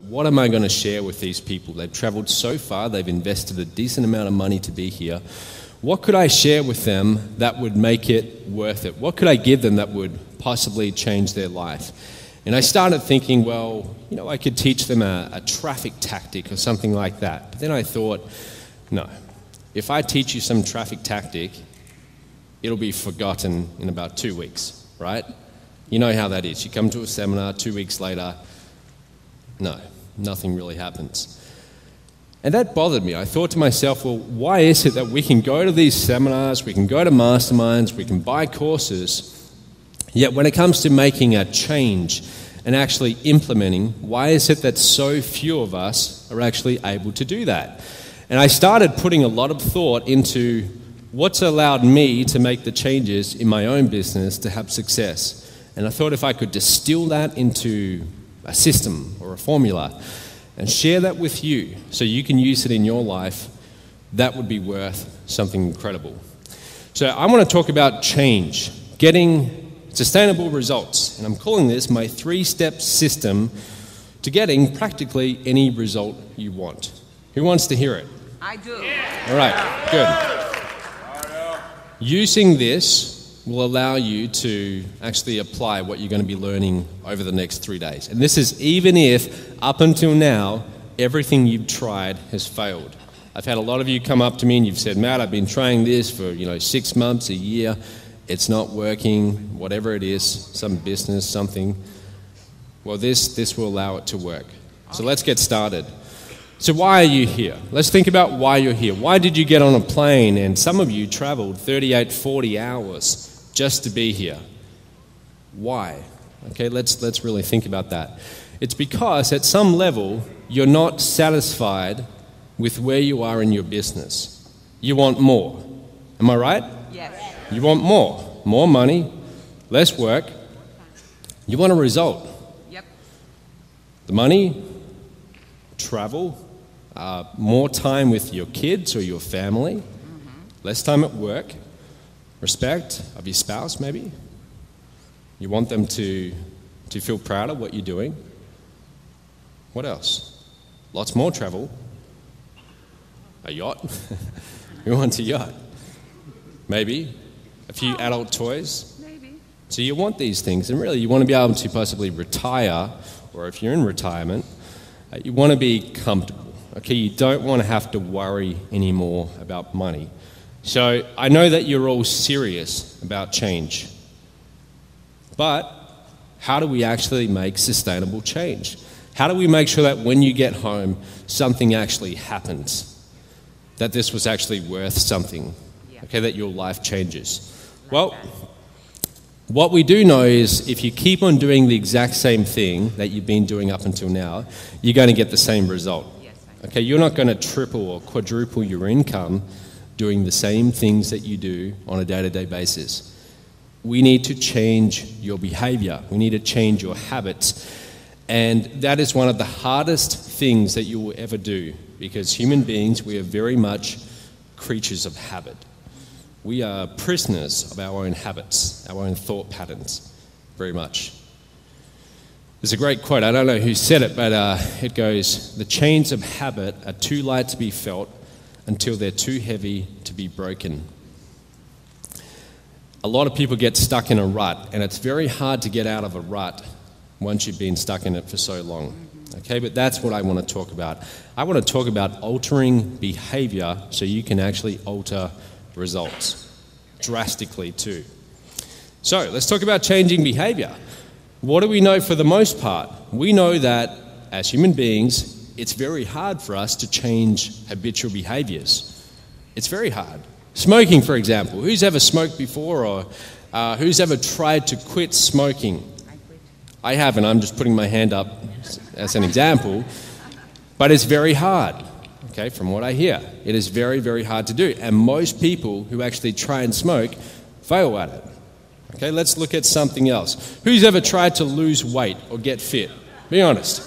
what am I going to share with these people? They've traveled so far, they've invested a decent amount of money to be here. What could I share with them that would make it worth it? What could I give them that would possibly change their life? And I started thinking, well, I could teach them a traffic tactic or something like that. But then I thought, no, if I teach you some traffic tactic, it'll be forgotten in about 2 weeks, right? You know how that is. You come to a seminar, 2 weeks later, no, nothing really happens. And that bothered me. I thought to myself, well, why is it that we can go to these seminars, we can go to masterminds, we can buy courses, yet when it comes to making a change and actually implementing, why is it that so few of us are actually able to do that? And I started putting a lot of thought into what's allowed me to make the changes in my own business to have success. And I thought if I could distill that into a system or a formula and share that with you so you can use it in your life, that would be worth something incredible. So I want to talk about change, getting sustainable results. And I'm calling this my 3-step system to getting practically any result you want. Who wants to hear it? I do. All right, good. Using this will allow you to actually apply what you're going to be learning over the next 3 days. And this is even if, up until now, everything you've tried has failed. I've had a lot of you come up to me and you've said, Matt, I've been trying this for 6 months, a year. It's not working, whatever it is, some business, something. Well, this will allow it to work. So let's get started. So why are you here? Let's think about why you're here. Why did you get on a plane? And some of you traveled 38, 40 hours just to be here. Why? Okay, let's really think about that. It's because at some level, you're not satisfied with where you are in your business. You want more. Am I right? Yes. You want more. More money, less work. You want a result. Yep. The money, travel, more time with your kids or your family, less time at work, respect of your spouse maybe. You want them to feel proud of what you're doing. What else? Lots more travel. A yacht. Who wants a yacht? Maybe. A few adult toys. Maybe. So you want these things, and really you want to be able to possibly retire, or if you're in retirement, you want to be comfortable. Okay, you don't want to have to worry anymore about money. So I know that you're all serious about change. But how do we actually make sustainable change? How do we make sure that when you get home, something actually happens? That this was actually worth something? Okay, that your life changes? Well, what we do know is if you keep on doing the exact same thing that you've been doing up until now, you're going to get the same result. Okay, you're not going to triple or quadruple your income doing the same things that you do on a day-to-day basis. We need to change your behavior. We need to change your habits. And that is one of the hardest things that you will ever do, because human beings, we are very much creatures of habit. We are prisoners of our own habits, our own thought patterns, very much. There's a great quote, I don't know who said it, but it goes, "The chains of habit are too light to be felt until they're too heavy to be broken." A lot of people get stuck in a rut, and it's very hard to get out of a rut once you've been stuck in it for so long. Okay, but that's what I want to talk about. I want to talk about altering behavior so you can actually alter results drastically too. So let's talk about changing behavior. What do we know for the most part? We know that as human beings, it's very hard for us to change habitual behaviors. It's very hard. Smoking, for example. Who's ever smoked before, or who's ever tried to quit smoking? I haven't. I'm just putting my hand up as an example. But it's very hard, okay, from what I hear. It is very, very hard to do. And most people who actually try and smoke fail at it. Okay, let's look at something else. Who's ever tried to lose weight or get fit? Be honest.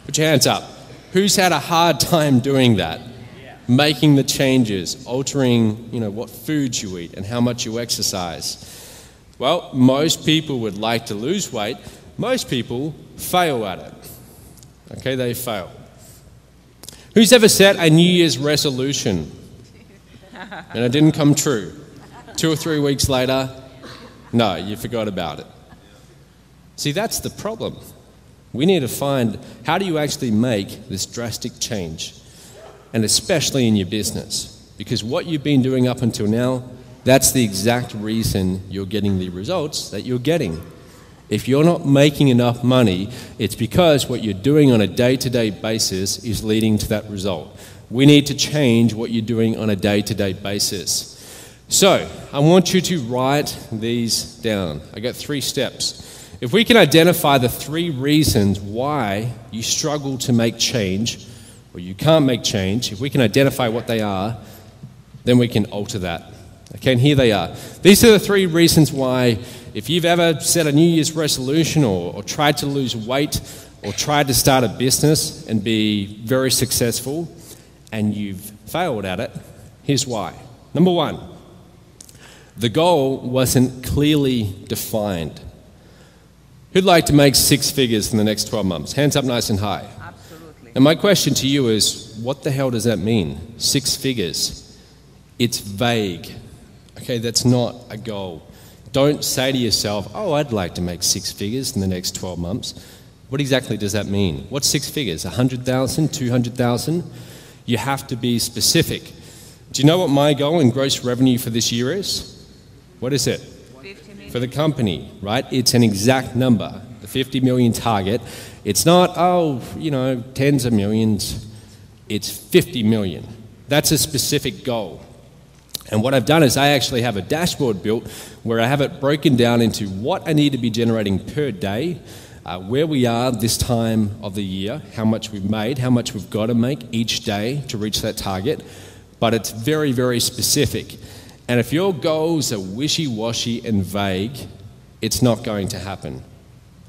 Put your hands up. Who's had a hard time doing that? Making the changes, altering, what foods you eat and how much you exercise. Well, most people would like to lose weight. Most people fail at it. Okay, they failed. Who's ever set a New Year's resolution and it didn't come true? 2 or 3 weeks later, no, you forgot about it. See, that's the problem. We need to find, how do you actually make this drastic change? And especially in your business. Because what you've been doing up until now, that's the exact reason you're getting the results that you're getting. If you're not making enough money, it's because what you're doing on a day-to-day basis is leading to that result. We need to change what you're doing on a day-to-day basis. So, I want you to write these down. I got 3 steps. If we can identify the 3 reasons why you struggle to make change, or you can't make change, if we can identify what they are, then we can alter that. Okay, and here they are. These are the 3 reasons why, if you've ever set a New Year's resolution or tried to lose weight or tried to start a business and be very successful and you've failed at it, here's why. Number 1, the goal wasn't clearly defined. Who'd like to make 6 figures in the next 12 months? Hands up nice and high. Absolutely. And my question to you is, what the hell does that mean? 6 figures. It's vague. Okay, that's not a goal. Don't say to yourself, oh, I'd like to make 6 figures in the next 12 months. What exactly does that mean? What's 6 figures? 100,000, 200,000? You have to be specific. Do you know what my goal in gross revenue for this year is? What is it? 50 million. For the company, right? It's an exact number, the 50 million target. It's not, tens of millions. It's 50 million. That's a specific goal. And what I've done is I actually have a dashboard built where I have it broken down into what I need to be generating per day, where we are this time of the year, how much we've made, how much we've got to make each day to reach that target. But it's very, very specific. And if your goals are wishy-washy and vague, it's not going to happen.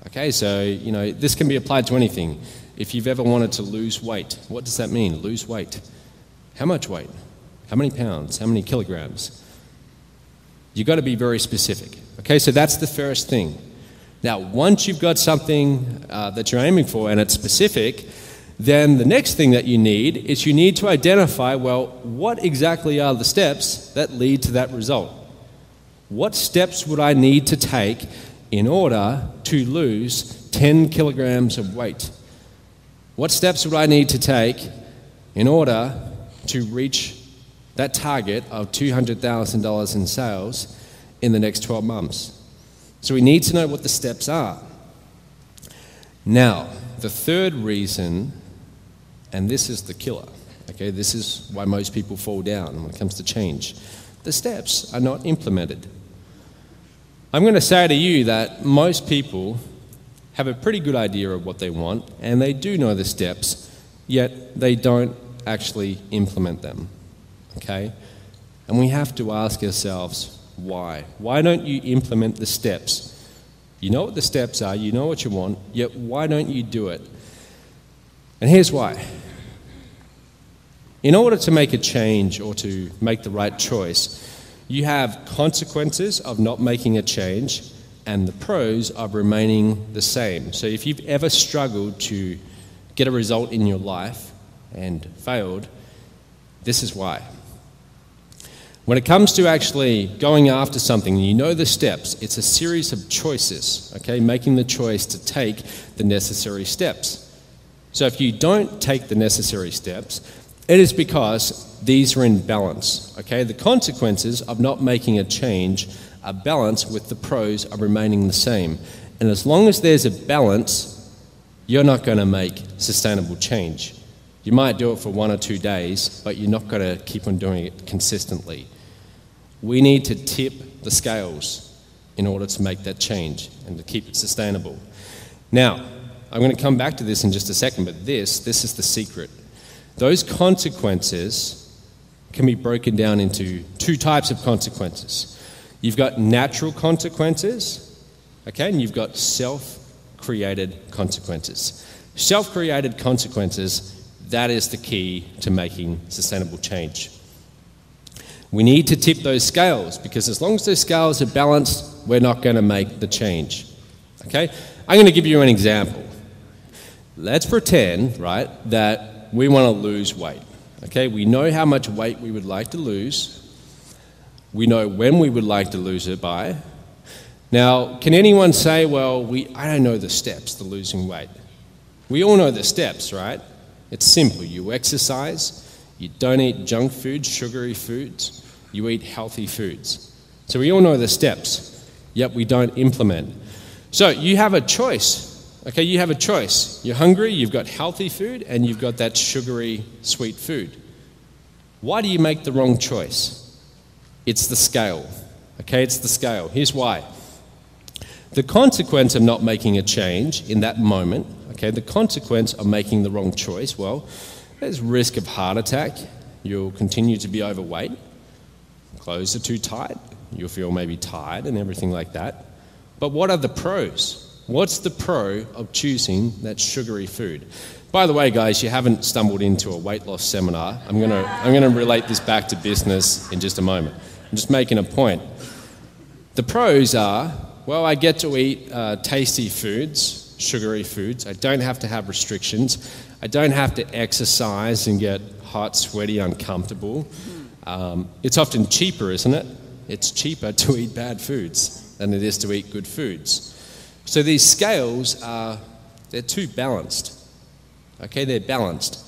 Okay, so, this can be applied to anything. If you've ever wanted to lose weight, what does that mean, lose weight? How much weight? How many pounds? How many kilograms? You've got to be very specific. Okay, so that's the first thing. Now, once you've got something that you're aiming for and it's specific, then the next thing that you need is you need to identify, well, what exactly are the steps that lead to that result? What steps would I need to take in order to lose 10 kilograms of weight? What steps would I need to take in order to reach that target of $200,000 in sales in the next 12 months? So we need to know what the steps are. Now, the third reason, and this is the killer, okay, this is why most people fall down when it comes to change. The steps are not implemented. I'm going to say to you that most people have a pretty good idea of what they want, and they do know the steps, yet they don't actually implement them. Okay? And we have to ask ourselves, why? Why don't you implement the steps? You know what the steps are, you know what you want, yet why don't you do it? And here's why. In order to make a change or to make the right choice, you have consequences of not making a change and the pros of remaining the same. So if you've ever struggled to get a result in your life and failed, this is why. When it comes to actually going after something, you know the steps. It's a series of choices, okay? Making the choice to take the necessary steps. So if you don't take the necessary steps, it is because these are in balance, okay? The consequences of not making a change are balanced with the pros of remaining the same. And as long as there's a balance, you're not going to make sustainable change. You might do it for 1 or 2 days, but you're not going to keep on doing it consistently. We need to tip the scales in order to make that change and to keep it sustainable. Now, I'm going to come back to this in just a second, but this is the secret. Those consequences can be broken down into 2 types of consequences. You've got natural consequences, okay, and you've got self-created consequences. Self-created consequences, that is the key to making sustainable change. We need to tip those scales because as long as those scales are balanced, we're not going to make the change. Okay? I'm going to give you an example. let's pretend, right, that we want to lose weight. Okay, we know how much weight we would like to lose. We know when we would like to lose it by. Now, can anyone say, well, I don't know the steps to losing weight? We all know the steps, right? It's simple. You exercise, you don't eat junk foods, sugary foods, you eat healthy foods. So we all know the steps, yet we don't implement. So you have a choice. Okay, you have a choice. You're hungry, you've got healthy food, and you've got that sugary, sweet food. Why do you make the wrong choice? It's the scale. Okay, it's the scale. Here's why. The consequence of not making a change in that moment, okay, the consequence of making the wrong choice, well, there's risk of heart attack. You'll continue to be overweight. Clothes are too tight. You'll feel maybe tired and everything like that. But what are the pros? What's the pro of choosing that sugary food? By the way, guys, you haven't stumbled into a weight loss seminar. I'm gonna relate this back to business in just a moment. I'm just making a point. The pros are, well, I get to eat tasty foods, sugary foods. I don't have to have restrictions. I don't have to exercise and get hot, sweaty, uncomfortable. It's often cheaper, isn't it? It's cheaper to eat bad foods than it is to eat good foods. So these scales they're too balanced. Okay, they're balanced.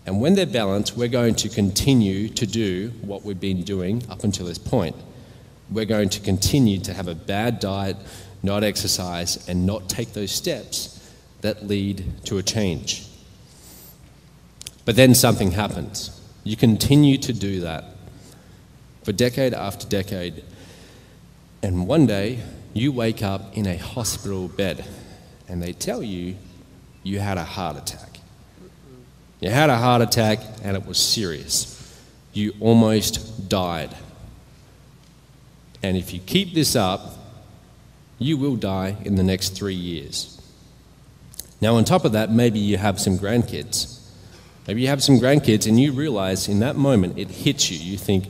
And when they're balanced, we're going to continue to do what we've been doing up until this point. We're going to continue to have a bad diet, not exercise, and not take those steps that lead to a change. But then something happens. You continue to do that for decade after decade, and one day you wake up in a hospital bed and they tell you you had a heart attack. You had a heart attack and it was serious. You almost died. And if you keep this up, you will die in the next 3 years. Now, on top of that, maybe you have some grandkids. Maybe you have some grandkids and you realize in that moment it hits you. You think,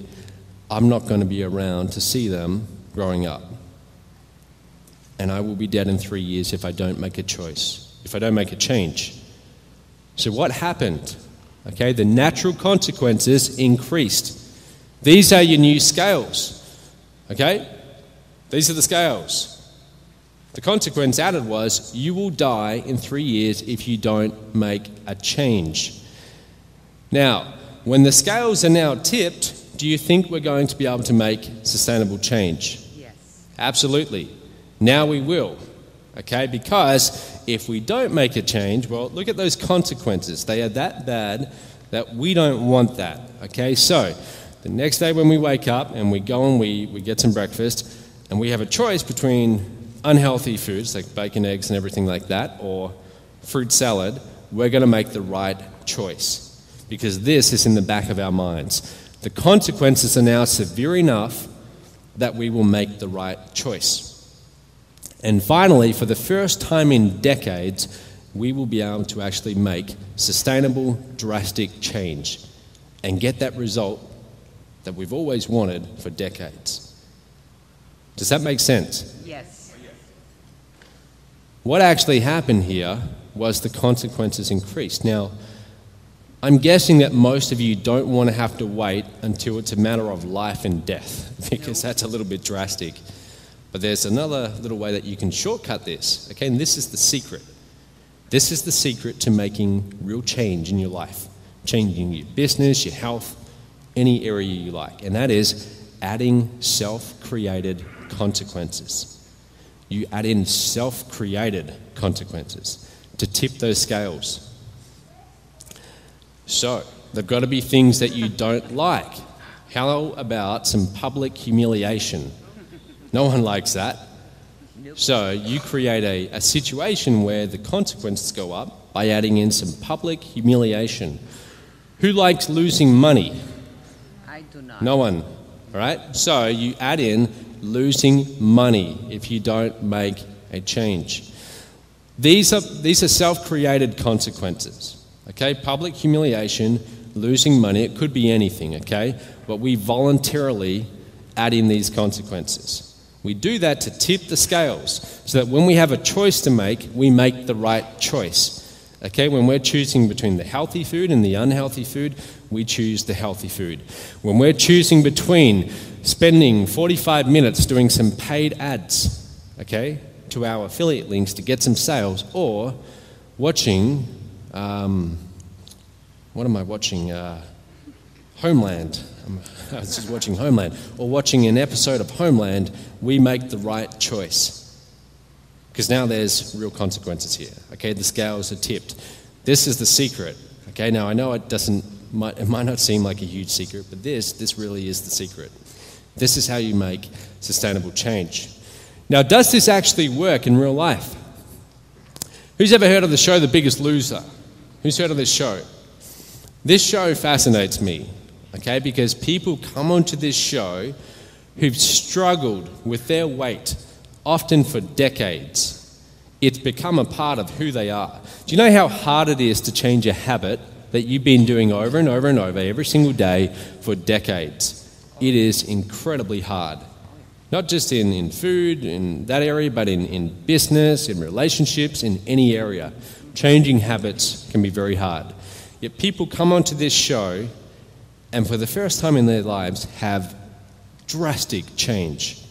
I'm not going to be around to see them growing up. And I will be dead in 3 years if I don't make a choice, if I don't make a change. So what happened? Okay, the natural consequences increased. These are your new scales. Okay? These are the scales. The consequence added was, you will die in 3 years if you don't make a change. Now, when the scales are now tipped, do you think we're going to be able to make sustainable change? Yes. Absolutely. Now we will. Okay? Because if we don't make a change, well, look at those consequences. They are that bad that we don't want that. Okay? So, the next day when we wake up and we go and we get some breakfast and we have a choice between unhealthy foods like bacon, eggs and everything like that or fruit salad, we're going to make the right choice because this is in the back of our minds. The consequences are now severe enough that we will make the right choice. And finally, for the first time in decades, we will be able to actually make sustainable, drastic change and get that result that we've always wanted for decades. Does that make sense? Yes. What actually happened here was the consequences increased. Now, I'm guessing that most of you don't want to have to wait until it's a matter of life and death, because that's a little bit drastic. But there's another little way that you can shortcut this, okay? And this is the secret. This is the secret to making real change in your life, changing your business, your health, any area you like, and that is adding self-created consequences. You add in self-created consequences to tip those scales. So, they've got to be things that you don't like. How about some public humiliation? No one likes that. So, you create a situation where the consequences go up by adding in some public humiliation. Who likes losing money? I do not. No one. All right? So you add in losing money if you don't make a change. These are self-created consequences. Okay? Public humiliation, losing money, it could be anything, okay? But we voluntarily add in these consequences. We do that to tip the scales so that when we have a choice to make, we make the right choice. Okay, when we're choosing between the healthy food and the unhealthy food, we choose the healthy food. When we're choosing between spending 45 minutes doing some paid ads, okay, to our affiliate links to get some sales, or watching, what am I watching? Homeland. I was just watching Homeland. Or watching an episode of Homeland, we make the right choice. Because now there's real consequences here. Okay, the scales are tipped. This is the secret. Okay, now I know it might not seem like a huge secret, but this really is the secret. This is how you make sustainable change. Now, does this actually work in real life? Who's ever heard of the show The Biggest Loser? Who's heard of this show? This show fascinates me, okay, because people come onto this show who've struggled with their weight, often for decades. It's become a part of who they are. Do you know how hard it is to change a habit that you've been doing over and over and over every single day for decades? It is incredibly hard. Not just in food, in that area, but in business, in relationships, in any area. Changing habits can be very hard. Yet people come onto this show and for the first time in their lives have drastic change.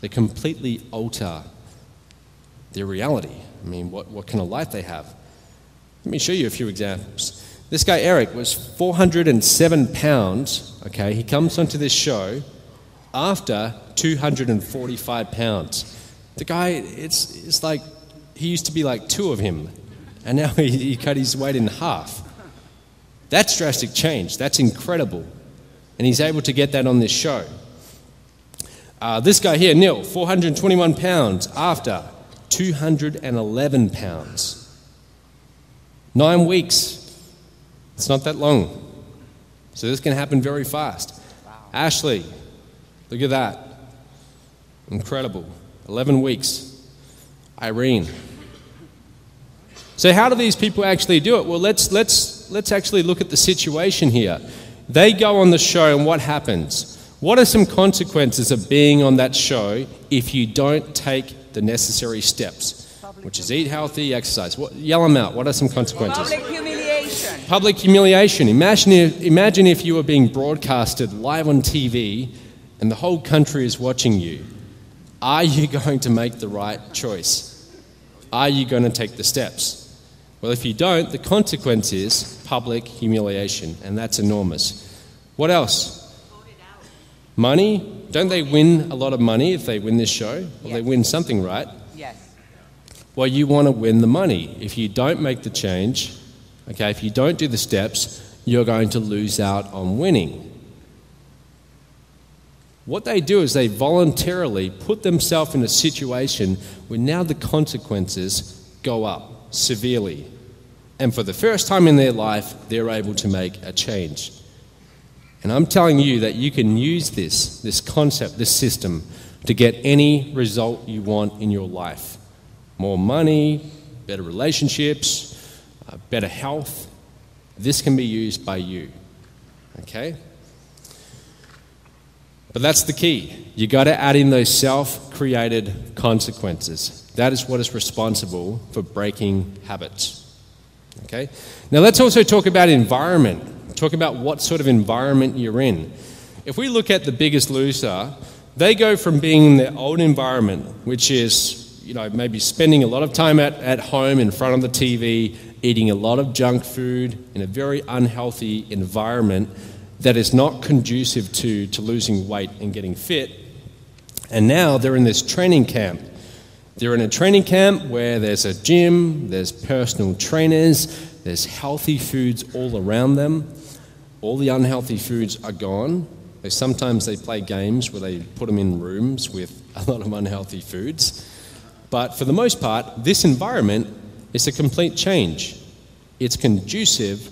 They completely alter their reality. I mean, what kind of life they have. Let me show you a few examples. This guy, Eric, was 407 pounds, okay? He comes onto this show after 245 pounds. The guy, it's like, he used to be like two of him, and now he cut his weight in half. That's drastic change. That's incredible. And he's able to get that on this show. This guy here, Neil, 421 pounds after 211 pounds. 9 weeks. It's not that long. So this can happen very fast. Wow. Ashley, look at that. Incredible. 11 weeks. Irene. So how do these people actually do it? Well, let's actually look at the situation here. They go on the show and what happens? What are some consequences of being on that show if you don't take the necessary steps? Which is eat healthy, exercise. Yell them out. What are some consequences? Public humiliation. Public humiliation. Imagine if you were being broadcasted live on TV and the whole country is watching you. Are you going to make the right choice? Are you going to take the steps? Well, if you don't, the consequence is public humiliation, and that's enormous. What else? Money? Don't they win a lot of money if they win this show? Well, yes. They win something, right? Yes. Well, you want to win the money. If you don't make the change, okay, if you don't do the steps, you're going to lose out on winning. What they do is they voluntarily put themselves in a situation where now the consequences go up severely. And for the first time in their life, they're able to make a change. And I'm telling you that you can use this concept, this system, to get any result you want in your life. More money, better relationships, better health. This can be used by you. Okay? But that's the key. You got to add in those self-created consequences. That is what is responsible for breaking habits. Okay? Now let's also talk about environment. Talk about what sort of environment you're in. If we look at The Biggest Loser, they go from being in their old environment, which is, maybe spending a lot of time at home in front of the TV, eating a lot of junk food in a very unhealthy environment that is not conducive to losing weight and getting fit. And now they're in this training camp. They're in a training camp where there's a gym, there's personal trainers, there's healthy foods all around them. All the unhealthy foods are gone. Sometimes they play games where they put them in rooms with a lot of unhealthy foods. But for the most part, this environment is a complete change. It's conducive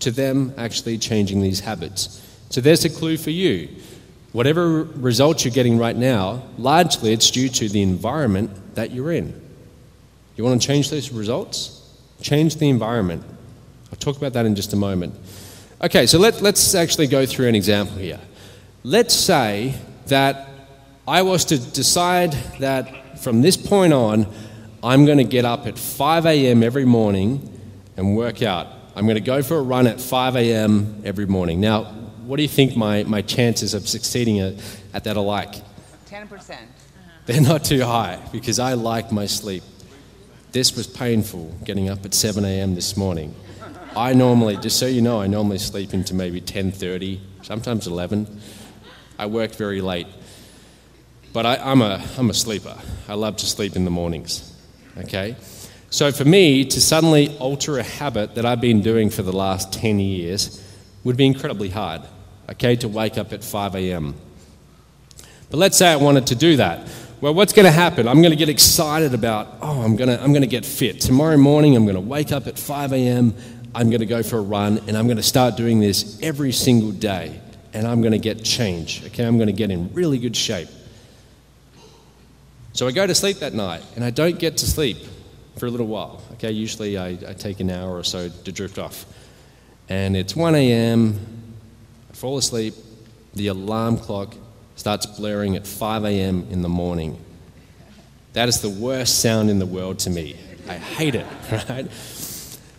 to them actually changing these habits. So there's a clue for you. Whatever results you're getting right now, largely it's due to the environment that you're in. You want to change those results? Change the environment. I'll talk about that in just a moment. Okay, so let's actually go through an example here. Let's say that I was to decide that from this point on, I'm going to get up at 5 a.m. every morning and work out. I'm going to go for a run at 5 a.m. every morning. Now, what do you think my chances of succeeding at that are like? 10%. They're not too high because I like my sleep. This was painful, getting up at 7 a.m. this morning. I normally, just so you know, I normally sleep into maybe 10:30, sometimes 11. I work very late. But I'm a sleeper. I love to sleep in the mornings, okay? So for me to suddenly alter a habit that I've been doing for the last 10 years would be incredibly hard, okay, to wake up at 5 a.m. But let's say I wanted to do that. Well, what's going to happen? I'm going to get excited about, I'm going to get fit. Tomorrow morning, I'm going to wake up at 5 a.m., I'm going to go for a run, and I'm going to start doing this every single day, and I'm going to get change, okay? I'm going to get in really good shape. So I go to sleep that night, and I don't get to sleep for a little while, okay? Usually I take an hour or so to drift off. And it's 1 a.m., I fall asleep, the alarm clock starts blaring at 5 a.m. in the morning. That is the worst sound in the world to me. I hate it, right?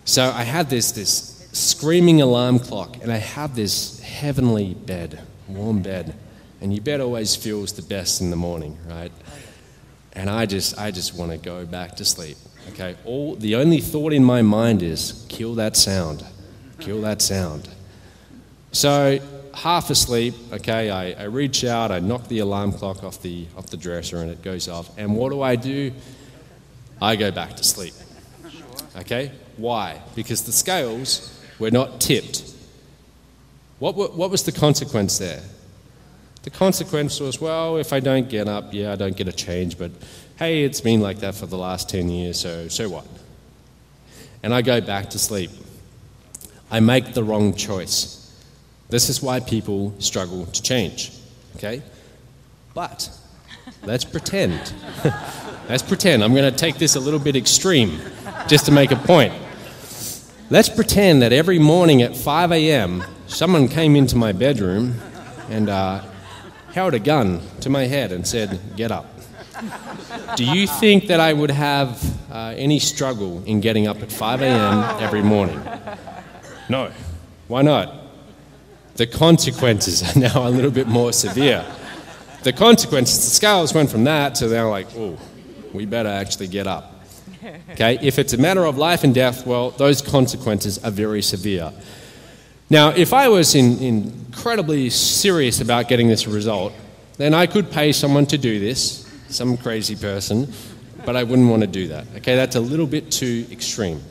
So I have this screaming alarm clock, and I have this heavenly bed, warm bed, and your bed always feels the best in the morning, right? And I just want to go back to sleep, okay? The only thought in my mind is, kill that sound, kill that sound. So half asleep, okay, I reach out, I knock the alarm clock off the dresser, and it goes off. And what do? I go back to sleep, okay? Why? Because the scales were not tipped. What was the consequence there? The consequence was, well, if I don't get up, I don't get a change, but hey, it's been like that for the last 10 years, so what? And I go back to sleep. I make the wrong choice. This is why people struggle to change, okay? But let's pretend. Let's pretend. I'm going to take this a little bit extreme just to make a point. Let's pretend that every morning at 5 a.m., someone came into my bedroom and held a gun to my head and said, get up. Do you think that I would have any struggle in getting up at 5 a.m. every morning? No. Why not? The consequences are now a little bit more severe. The consequences, the scales went from that to now like, we better actually get up. Okay, if it's a matter of life and death, well, those consequences are very severe. Now, if I was incredibly serious about getting this result, then I could pay someone to do this, some crazy person, but I wouldn't want to do that. Okay, that's a little bit too extreme.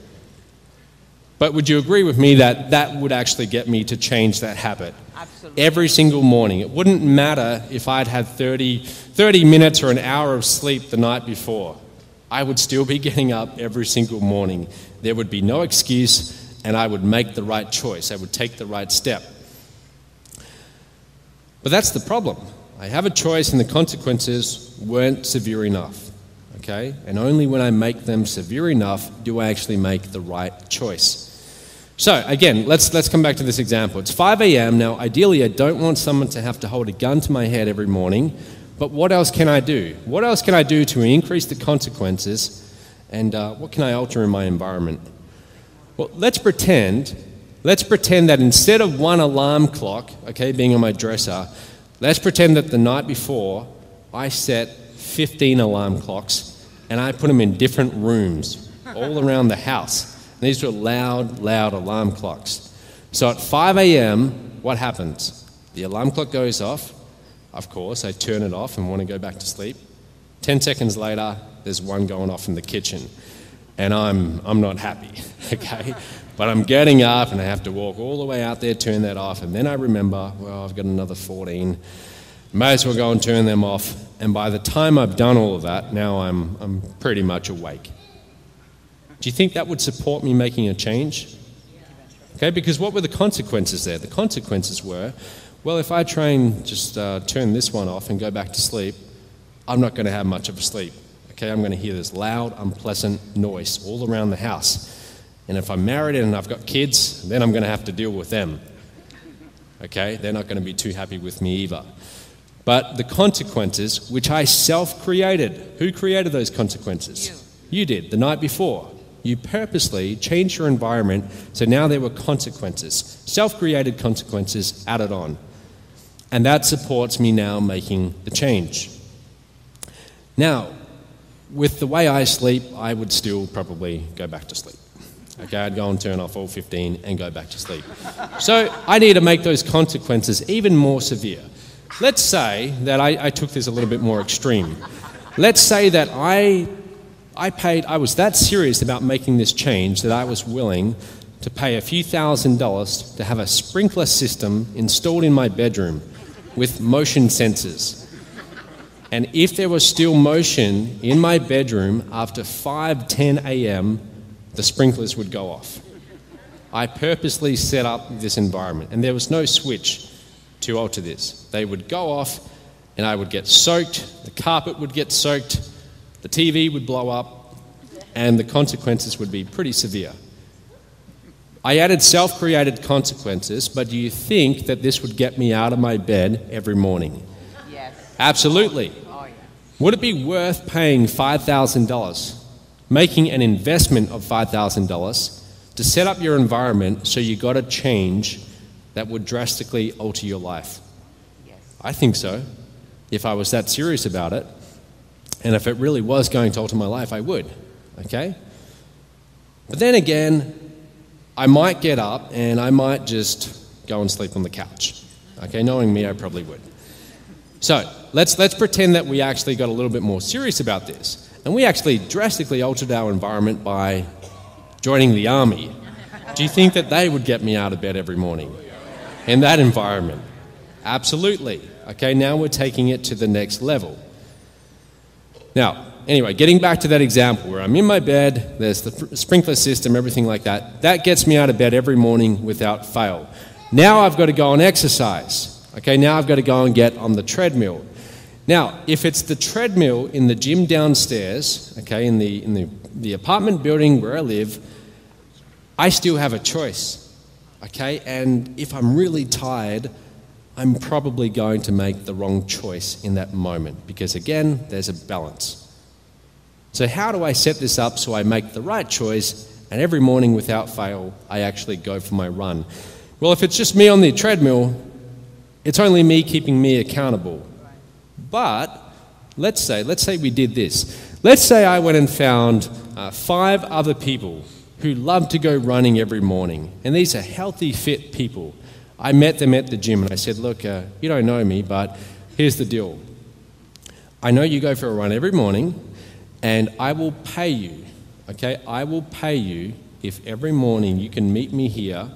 But would you agree with me that that would actually get me to change that habit? Absolutely. Every single morning. It wouldn't matter if I'd had 30 minutes or an hour of sleep the night before. I would still be getting up every single morning. There would be no excuse, and I would make the right choice. I would take the right step. But that's the problem. I have a choice, and the consequences weren't severe enough. Okay? And only when I make them severe enough do I actually make the right choice. So, again, let's come back to this example. It's 5 a.m. Now, ideally, I don't want someone to have to hold a gun to my head every morning. But what else can I do? What else can I do to increase the consequences? And what can I alter in my environment? Well, let's pretend that instead of one alarm clock, okay, being on my dresser, let's pretend that the night before I set 15 alarm clocks and I put them in different rooms all around the house. And these were loud alarm clocks. So at 5 a.m., what happens? The alarm clock goes off. Of course, I turn it off and want to go back to sleep. 10 seconds later, there's one going off in the kitchen. And I'm not happy, okay? But I'm getting up and I have to walk all the way out there, turn that off. And then I remember, well, I've got another 14. May as well go and turn them off. And by the time I've done all of that, now I'm pretty much awake. Do you think that would support me making a change? Okay, because what were the consequences there? The consequences were, well, if I try and just turn this one off and go back to sleep, I'm not going to have much of a sleep. Okay, I'm going to hear this loud, unpleasant noise all around the house. And if I'm married and I've got kids, then I'm going to have to deal with them. Okay, they're not going to be too happy with me either. But the consequences, which I self-created, who created those consequences? You did, the night before. You purposely changed your environment, so now there were consequences, self-created consequences added on. And that supports me now making the change. Now, with the way I sleep, I would still probably go back to sleep. Okay, I'd go and turn off all 15 and go back to sleep. So I need to make those consequences even more severe. Let's say that I took this a little bit more extreme. Let's say that I was that serious about making this change that I was willing to pay a few $1,000s to have a sprinkler system installed in my bedroom with motion sensors. And if there was still motion in my bedroom after 5:10 a.m., the sprinklers would go off. I purposely set up this environment, and there was no switch to alter this. They would go off, and I would get soaked, the carpet would get soaked, the TV would blow up, and the consequences would be pretty severe. I added self-created consequences, but do you think that this would get me out of my bed every morning? Yes. Absolutely. Oh, yeah. Would it be worth paying $5,000, making an investment of $5,000 to set up your environment so you got a change that would drastically alter your life? Yes. I think so. If I was that serious about it, and if it really was going to alter my life, I would. Okay? But then again, I might get up and I might just go and sleep on the couch. Okay, knowing me, I probably would. So let's pretend that we actually got a little bit more serious about this, and we actually drastically altered our environment by joining the army. Do you think that they would get me out of bed every morning in that environment? Absolutely. Okay, now we're taking it to the next level. Now, anyway, getting back to that example where I'm in my bed, there's the sprinkler system, everything like that. That gets me out of bed every morning without fail. Now I've got to go and exercise. Okay, now I've got to go and get on the treadmill. Now, if it's the treadmill in the gym downstairs, okay, in the apartment building where I live, I still have a choice. Okay, and if I'm really tired, I'm probably going to make the wrong choice in that moment because, again, there's a balance. So how do I set this up so I make the right choice and every morning without fail I actually go for my run? Well, if it's just me on the treadmill, it's only me keeping me accountable. But let's say we did this. Let's say I went and found 5 other people who love to go running every morning, and these are healthy, fit people. I met them at the gym and I said, look, you don't know me, but here's the deal. I know you go for a run every morning, and I will pay you, okay? I will pay you if every morning you can meet me here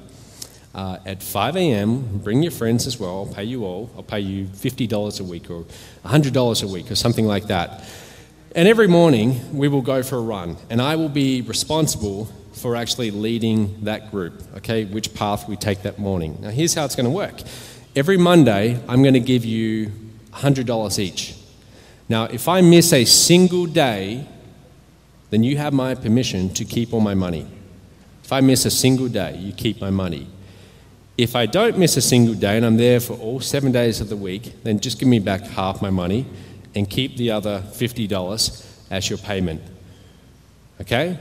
at 5 a.m., bring your friends as well, I'll pay you all. I'll pay you $50 a week or $100 a week or something like that. And every morning we will go for a run, and I will be responsible for actually leading that group, okay, which path we take that morning. Now here's how it's going to work. Every Monday I'm going to give you $100 each. Now if I miss a single day, then you have my permission to keep all my money. If I miss a single day, you keep my money. If I don't miss a single day and I'm there for all 7 days of the week, then just give me back half my money and keep the other $50 as your payment. Okay?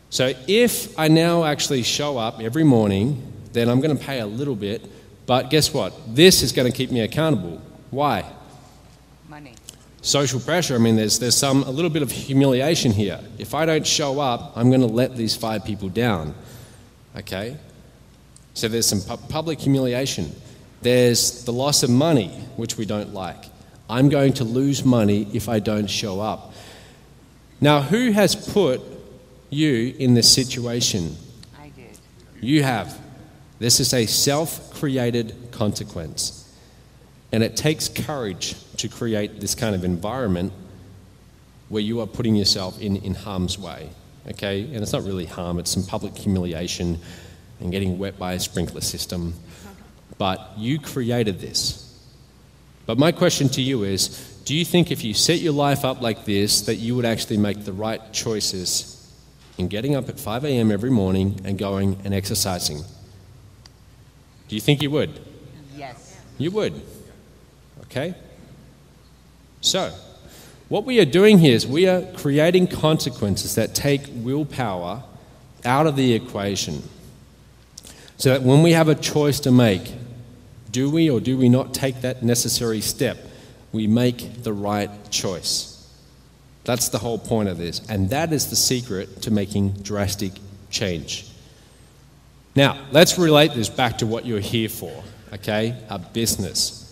So if I now actually show up every morning, then I'm going to pay a little bit, but guess what? This is going to keep me accountable. Why? Money. Social pressure. I mean, there's a little bit of humiliation here. If I don't show up, I'm going to let these 5 people down. Okay? So there's some public humiliation. There's the loss of money, which we don't like. I'm going to lose money if I don't show up. Now, who has put you in this situation? I did. You have. This is a self-created consequence. And it takes courage to create this kind of environment where you are putting yourself in harm's way. Okay? And it's not really harm, it's some public humiliation and getting wet by a sprinkler system. But you created this. But my question to you is, do you think if you set your life up like this, that you would actually make the right choices in getting up at 5 a.m. every morning and going and exercising? Do you think you would? Yes. You would. Okay? So, what we are doing here is we are creating consequences that take willpower out of the equation. So that when we have a choice to make, do we or do we not take that necessary step? We make the right choice. That's the whole point of this. And that is the secret to making drastic change. Now, let's relate this back to what you're here for, okay? A business.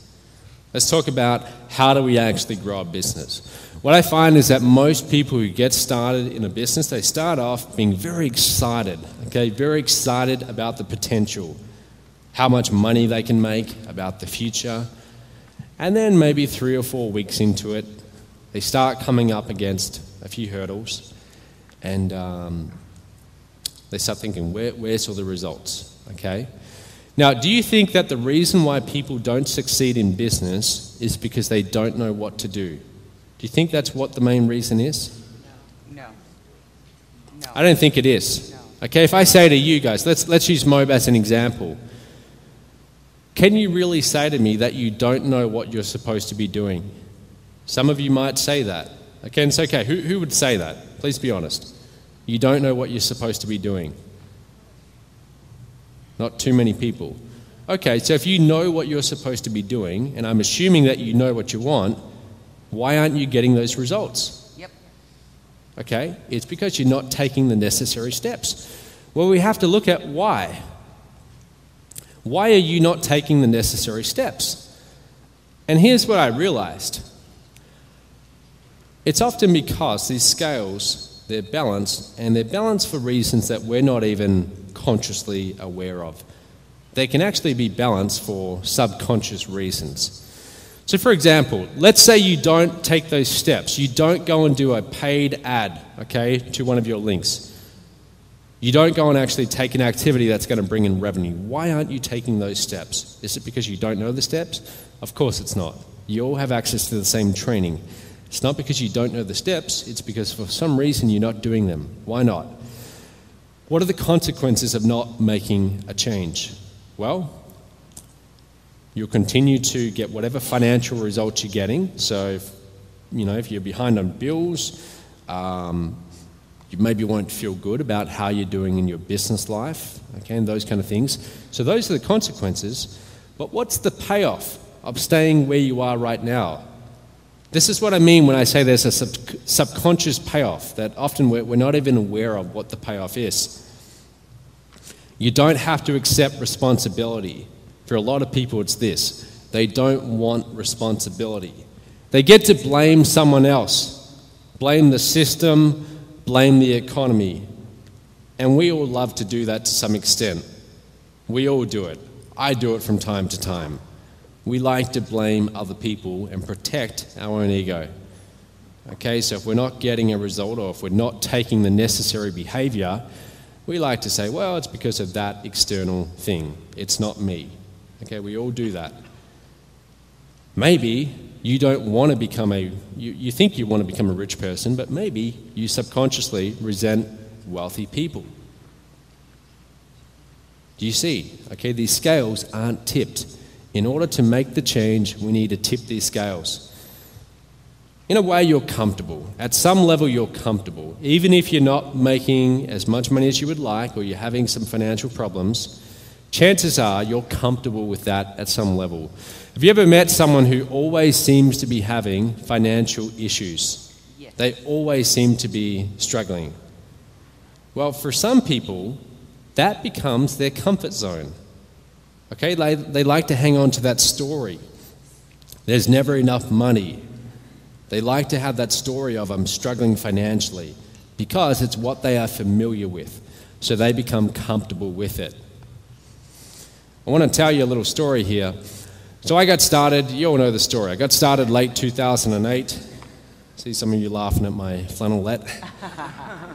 Let's talk about how do we actually grow a business. What I find is that most people who get started in a business, they start off being very excited, okay? Very excited about the potential, how much money they can make, about the future. And then maybe 3 or 4 weeks into it, they start coming up against a few hurdles and they start thinking, where's all the results, okay? Now, do you think that the reason why people don't succeed in business is because they don't know what to do? Do you think that's what the main reason is? No. I don't think it is. No. Okay, if I say to you guys, let's use Moab as an example. Can you really say to me that you don't know what you're supposed to be doing? Some of you might say that. Okay, and it's okay. Who would say that? Please be honest. You don't know what you're supposed to be doing. Not too many people. Okay, so if you know what you're supposed to be doing, and I'm assuming that you know what you want, why aren't you getting those results? Yep. Okay, it's because you're not taking the necessary steps. Well, we have to look at why. Why are you not taking the necessary steps? And here's what I realized. It's often because these scales, they're balanced, and they're balanced for reasons that we're not even consciously aware of. They can actually be balanced for subconscious reasons. So for example, let's say you don't take those steps. You don't go and do a paid ad, okay, to one of your links. You don't go and actually take an activity that's going to bring in revenue. Why aren't you taking those steps? Is it because you don't know the steps? Of course it's not. You all have access to the same training. It's not because you don't know the steps, it's because for some reason you're not doing them. Why not? What are the consequences of not making a change? Well, you'll continue to get whatever financial results you're getting. So, if you're behind on bills, you maybe won't feel good about how you're doing in your business life, okay, and those kind of things. So those are the consequences. But what's the payoff of staying where you are right now? This is what I mean when I say there's a subconscious payoff, that often we're not even aware of what the payoff is. You don't have to accept responsibility. For a lot of people, it's this. They don't want responsibility. They get to blame someone else, blame the system, blame the economy. And we all love to do that to some extent. We all do it. I do it from time to time. We like to blame other people and protect our own ego. Okay, so if we're not getting a result or if we're not taking the necessary behavior, we like to say, well, it's because of that external thing. It's not me. Okay, we all do that. Maybe you don't want to become you think you want to become a rich person, but maybe you subconsciously resent wealthy people. Do you see? Okay, these scales aren't tipped. In order to make the change, we need to tip these scales. In a way, you're comfortable. At some level, you're comfortable. Even if you're not making as much money as you would like or you're having some financial problems, chances are you're comfortable with that at some level. Have you ever met someone who always seems to be having financial issues? Yes. They always seem to be struggling. Well, for some people, that becomes their comfort zone. Okay, they like to hang on to that story. There's never enough money. They like to have that story of I'm struggling financially because it's what they are familiar with. So they become comfortable with it. I want to tell you a little story here. So I got started, you all know the story. I got started late 2008. See some of you laughing at my flannelette.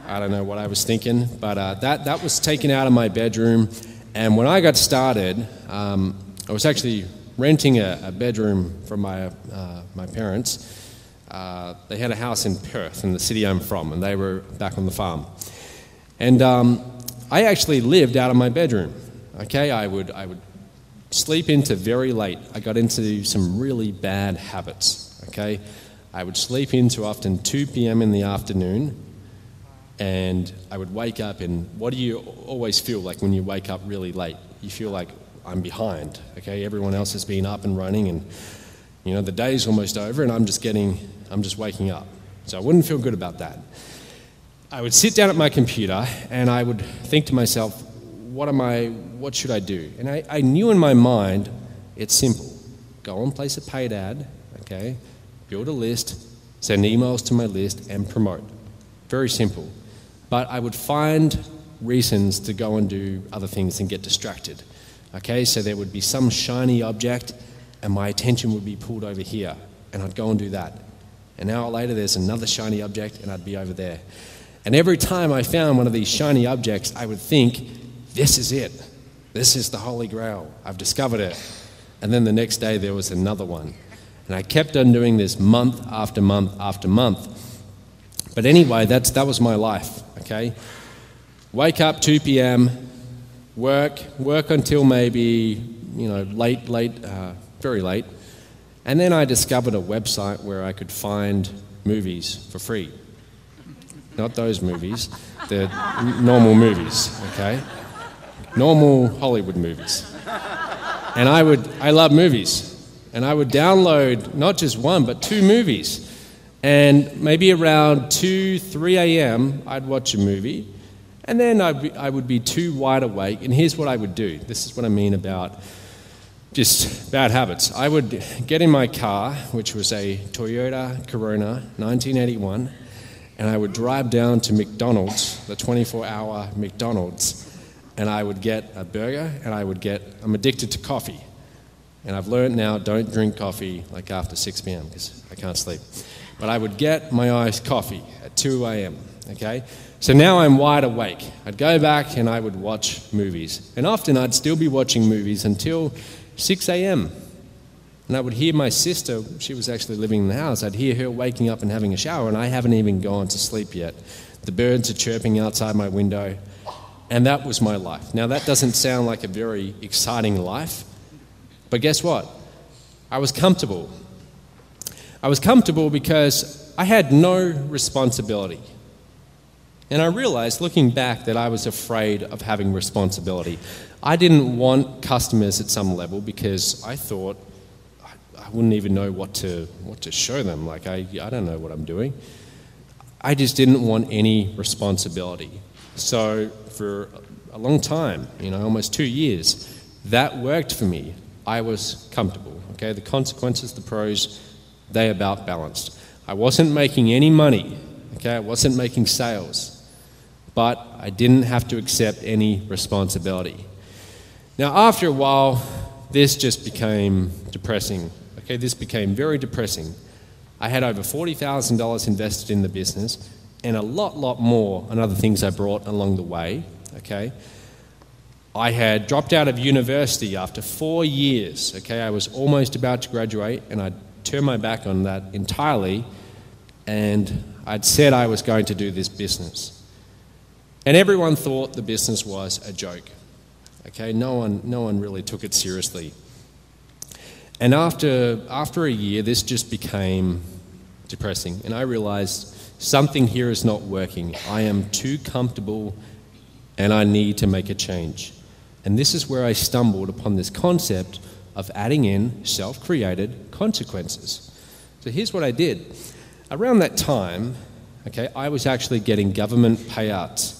I don't know what I was thinking, but that was taken out of my bedroom. And when I got started, I was actually renting a bedroom from my parents. They had a house in Perth, in the city I'm from, and they were back on the farm. And I actually lived out of my bedroom. Okay, I would sleep into very late. I got into some really bad habits. Okay, I would sleep into often 2 p.m. in the afternoon, And I would wake up, and what do you always feel like when you wake up really late? You feel like, I'm behind, okay? Everyone else has been up and running, and the day's almost over, and I'm just waking up. So I wouldn't feel good about that. I would sit down at my computer, and I would think to myself, what should I do? And I knew in my mind, it's simple. Go and place a paid ad, okay? Build a list, send emails to my list, and promote. Very simple. But I would find reasons to go and do other things and get distracted. Okay, so there would be some shiny object and my attention would be pulled over here and I'd go and do that. An hour later there's another shiny object and I'd be over there. And every time I found one of these shiny objects, I would think, this is it. This is the Holy Grail. I've discovered it. And then the next day there was another one. And I kept on doing this month after month after month. But anyway, that was my life, okay? Wake up 2 p.m., work until maybe, very late. And then I discovered a website where I could find movies for free. Not those movies, the normal movies, okay? Normal Hollywood movies. And I love movies. And I would download not just one, but 2 movies. And maybe around 2, 3 a.m., I'd watch a movie. And then I would be too wide awake. And here's what I would do. This is what I mean about just bad habits. I would get in my car, which was a Toyota Corona, 1981, and I would drive down to McDonald's, the 24-hour McDonald's, and I would get a burger, and I'm addicted to coffee. And I've learned now, don't drink coffee like after 6 p.m. because I can't sleep. But I would get my iced coffee at 2 a.m., okay? So now I'm wide awake. I'd go back and I would watch movies. And often I'd still be watching movies until 6 a.m. And I would hear my sister, she was actually living in the house, I'd hear her waking up and having a shower, and I haven't even gone to sleep yet. The birds are chirping outside my window, and that was my life. Now that doesn't sound like a very exciting life, but guess what? I was comfortable. I was comfortable because I had no responsibility. And I realized, looking back, that I was afraid of having responsibility. I didn't want customers at some level because I thought I wouldn't even know what to show them. Like, I don't know what I'm doing. I just didn't want any responsibility. So for a long time, almost 2 years, that worked for me. I was comfortable. Okay, the consequences, the pros, they about balanced. I wasn't making any money. Okay, I wasn't making sales. But I didn't have to accept any responsibility. Now, after a while, this just became depressing. Okay, this became very depressing. I had over $40,000 invested in the business and a lot more on other things I brought along the way. Okay, I had dropped out of university after 4 years. Okay, I was almost about to graduate, and I turned my back on that entirely, and I'd said I was going to do this business. And everyone thought the business was a joke. Okay, no one really took it seriously. And after a year, this just became depressing, and I realized something here is not working. I am too comfortable, and I need to make a change. And this is where I stumbled upon this concept of adding in self-created consequences. So here's what I did. Around that time, okay, I was actually getting government payouts.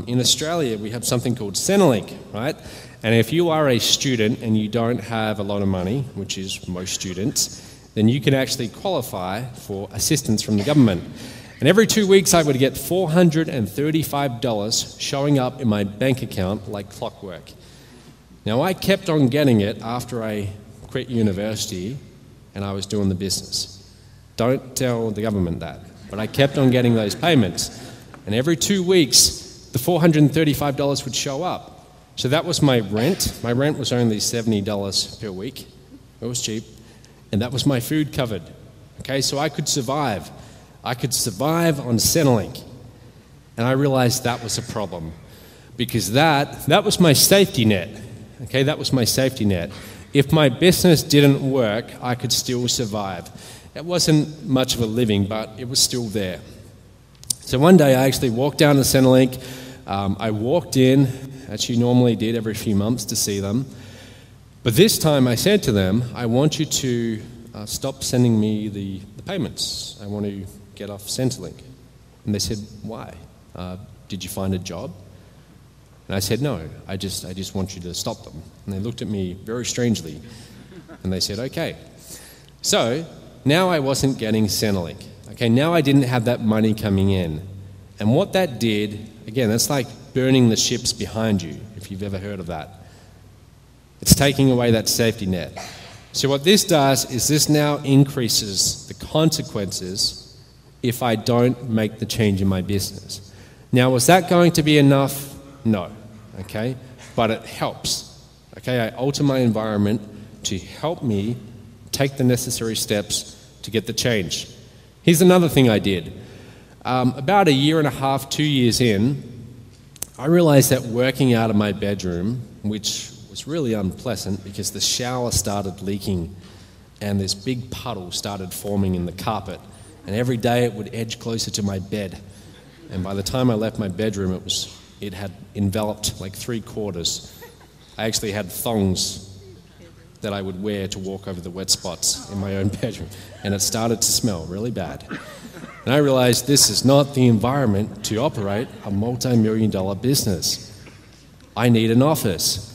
In Australia, we have something called Centrelink, right? And if you are a student and you don't have a lot of money, which is most students, then you can actually qualify for assistance from the government. And every 2 weeks, I would get $435 showing up in my bank account like clockwork. Now, I kept on getting it after I quit university and I was doing the business. Don't tell the government that, but I kept on getting those payments. And every 2 weeks, the $435 would show up. So that was my rent. My rent was only $70 per week. It was cheap. And that was my food covered. Okay, so I could survive. I could survive on Centrelink. And I realized that was a problem. Because that was my safety net. Okay, that was my safety net. If my business didn't work, I could still survive. It wasn't much of a living, but it was still there. So one day I actually walked down to Centrelink. I walked in, as you normally did every few months to see them. But this time I said to them, I want you to stop sending me the payments. I want to get off Centrelink. And they said, why? Did you find a job? And I said, no, I just want you to stop them. And they looked at me very strangely. And they said, okay. So now I wasn't getting Centrelink. Okay, now I didn't have that money coming in. And what that did, again, that's like burning the ships behind you, if you've ever heard of that. It's taking away that safety net. So what this does is this now increases the consequences if I don't make the change in my business. Now, was that going to be enough? No, okay? But it helps. Okay, I alter my environment to help me take the necessary steps to get the change. Here's another thing I did. About 1.5 years, 2 years in, I realized that working out of my bedroom, which was really unpleasant because the shower started leaking and this big puddle started forming in the carpet, and every day it would edge closer to my bed. And by the time I left my bedroom, it had enveloped like 3/4. I actually had thongs that I would wear to walk over the wet spots in my own bedroom, and it started to smell really bad. And I realized this is not the environment to operate a multi-million-dollar business. I need an office.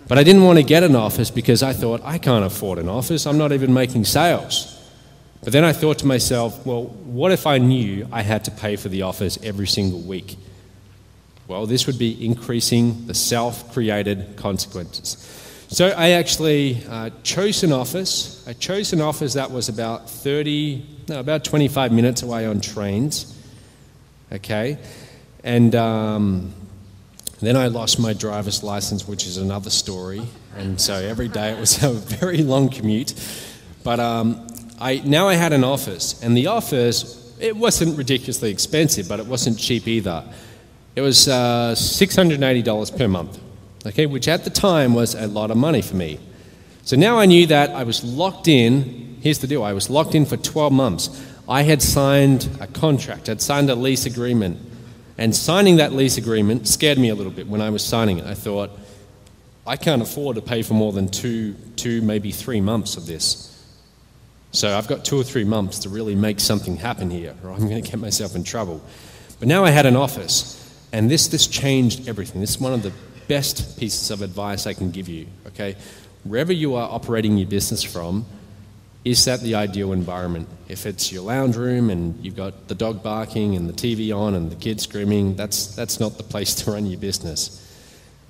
But I didn't want to get an office because I thought, I can't afford an office, I'm not even making sales. But then I thought to myself, well, what if I knew I had to pay for the office every single week? Well, this would be increasing the self-created consequences. So I actually chose an office. I chose an office that was about 25 minutes away on trains. Okay, and then I lost my driver's license, which is another story. And so every day it was a very long commute. But now I had an office, and the office, it wasn't ridiculously expensive, but it wasn't cheap either. It was $680 per month. Okay, which at the time was a lot of money for me. So now I knew that I was locked in. Here's the deal, I was locked in for 12 months. I had signed a contract, I'd signed a lease agreement, and signing that lease agreement scared me a little bit when I was signing it. I thought, I can't afford to pay for more than two, maybe 3 months of this. So I've got 2 or 3 months to really make something happen here, or I'm going to get myself in trouble. But now I had an office, and this changed everything. This is one of the best pieces of advice I can give you, okay? Wherever you are operating your business from, is that the ideal environment? If it's your lounge room and you've got the dog barking and the TV on and the kids screaming, that's not the place to run your business.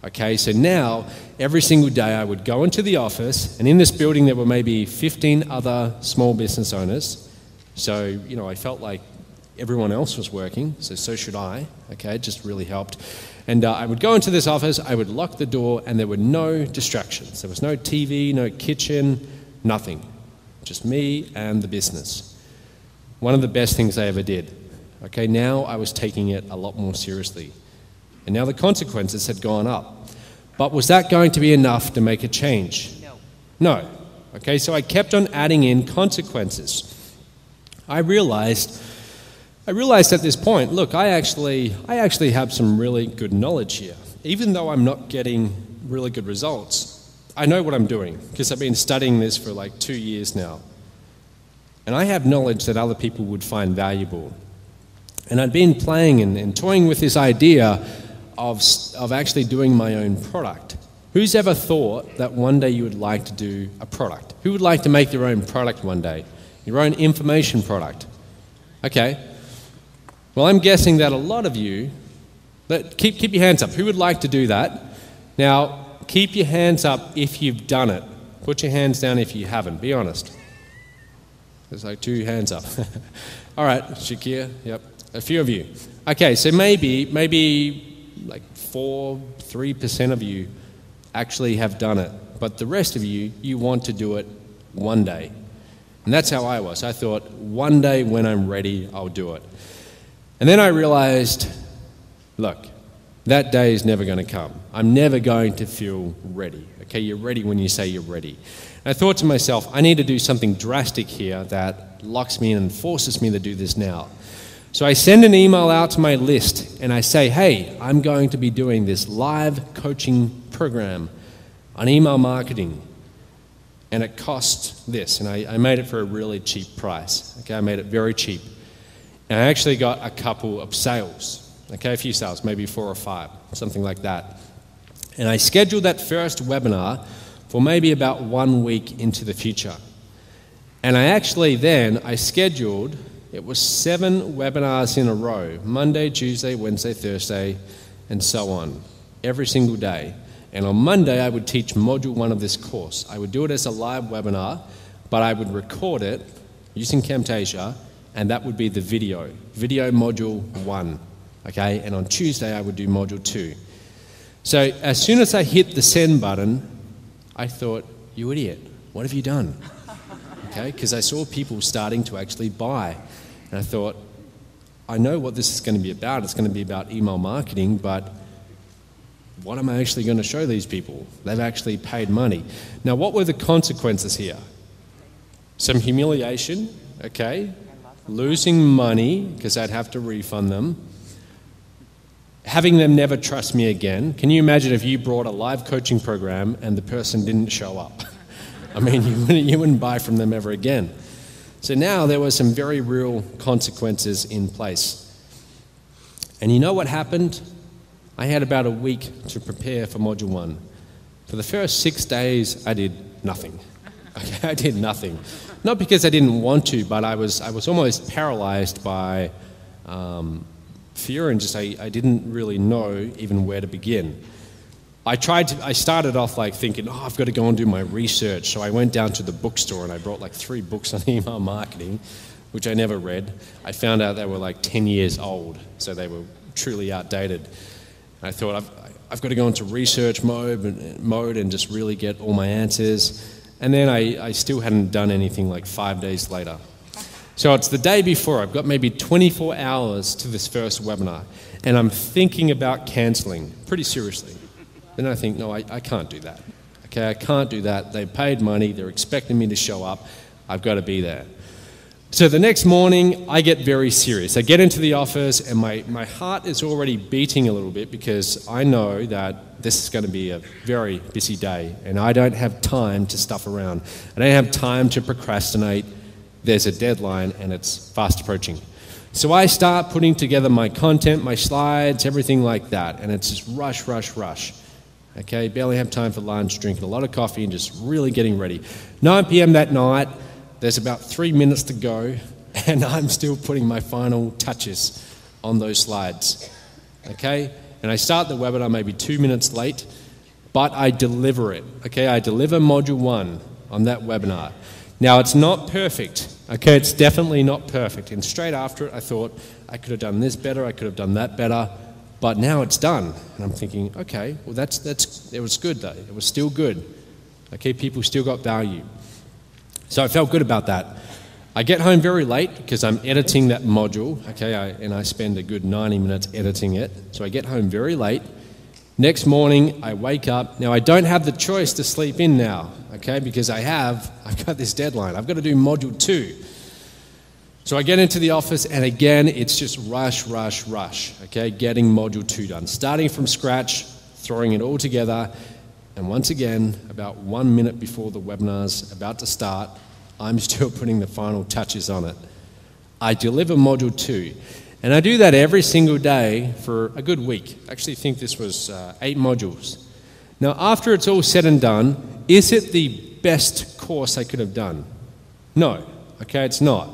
Okay, so now, every single day I would go into the office, and in this building there were maybe 15 other small business owners. So, I felt like everyone else was working, so should I. Okay, it just really helped. And I would go into this office, I would lock the door, and there were no distractions. There was no TV, no kitchen, nothing. Just me and the business. One of the best things I ever did. Okay, now I was taking it a lot more seriously. And now the consequences had gone up. But was that going to be enough to make a change? No. Okay, so I kept on adding in consequences. I realized at this point, look, I actually have some really good knowledge here. Even though I'm not getting really good results, I know what I'm doing because I've been studying this for like 2 years now. And I have knowledge that other people would find valuable. And I'd been playing and toying with this idea of actually doing my own product. Who's ever thought that one day you would like to do a product? Who would like to make their own product one day? Your own information product? Okay. Well, I'm guessing that a lot of you, but keep your hands up. Who would like to do that? Now, keep your hands up if you've done it. Put your hands down if you haven't. Be honest. There's like 2 hands up. All right, Shakir, yep, a few of you. Okay, so maybe like 3% of you actually have done it, but the rest of you want to do it one day. And that's how I was. I thought, one day when I'm ready, I'll do it. And then I realized, look, that day is never going to come. I'm never going to feel ready. Okay, you're ready when you say you're ready. And I thought to myself, I need to do something drastic here that locks me in and forces me to do this now. So I send an email out to my list and I say, hey, I'm going to be doing this live coaching program on email marketing. And it costs this. And I made it for a really cheap price. Okay, I made it very cheap. And I actually got a couple of sales. Okay, a few sales, maybe 4 or 5, something like that. And I scheduled that first webinar for maybe about 1 week into the future. And I scheduled, it was 7 webinars in a row, Monday, Tuesday, Wednesday, Thursday, and so on, every single day. And on Monday, I would teach module 1 of this course. I would do it as a live webinar, but I would record it using Camtasia, and that would be the video module 1, okay? And on Tuesday, I would do module 2. So as soon as I hit the send button, I thought, you idiot, what have you done? Okay, because I saw people starting to actually buy. And I thought, I know what this is going to be about. It's going to be about email marketing, but what am I actually going to show these people? They've actually paid money. Now, what were the consequences here? Some humiliation, okay? Losing money, because I'd have to refund them. Having them never trust me again. Can you imagine if you brought a live coaching program and the person didn't show up? I mean, you wouldn't buy from them ever again. So now there were some very real consequences in place. And you know what happened? I had about a week to prepare for Module 1. For the first 6 days, I did nothing. Okay, I did nothing. Not because I didn't want to, but I was almost paralyzed by fear and just I didn't really know even where to begin. I started off like thinking, I've got to go and do my research. So I went down to the bookstore and I brought like 3 books on email marketing, which I never read. I found out they were like 10 years old, so they were truly outdated. I thought, I've got to go into research mode and just really get all my answers. And then I still hadn't done anything like 5 days later. So it's the day before. I've got maybe 24 hours to this first webinar. And I'm thinking about cancelling pretty seriously. Then I think, no, I can't do that. Okay, I can't do that. They paid money. They're expecting me to show up. I've got to be there. So the next morning, I get very serious. I get into the office and my heart is already beating a little bit because I know that this is going to be a very busy day and I don't have time to stuff around. I don't have time to procrastinate. There's a deadline and it's fast approaching. So I start putting together my content, my slides, everything like that, and it's just rush, rush, rush. Okay, barely have time for lunch, drinking a lot of coffee and just really getting ready. 9 p.m. that night, there's about 3 minutes to go, and I'm still putting my final touches on those slides. Okay? And I start the webinar maybe 2 minutes late, but I deliver it. Okay? I deliver Module 1 on that webinar. Now, it's not perfect. Okay? It's definitely not perfect. And straight after it, I thought, I could have done this better, I could have done that better, but now it's done. And I'm thinking, okay, well, it was good, though. It was still good. Okay? People still got value. So I felt good about that. I get home very late because I'm editing that module, okay, and I spend a good 90 minutes editing it. So I get home very late. Next morning, I wake up. Now, I don't have the choice to sleep in now, okay, because I've got this deadline. I've got to do module 2. So I get into the office, and again, it's just rush, rush, rush, okay, getting module 2 done. Starting from scratch, throwing it all together. And once again, about 1 minute before the webinar's about to start, I'm still putting the final touches on it. I deliver module 2. And I do that every single day for a good week. I actually think this was 8 modules. Now, after it's all said and done, is it the best course I could have done? No. Okay, it's not.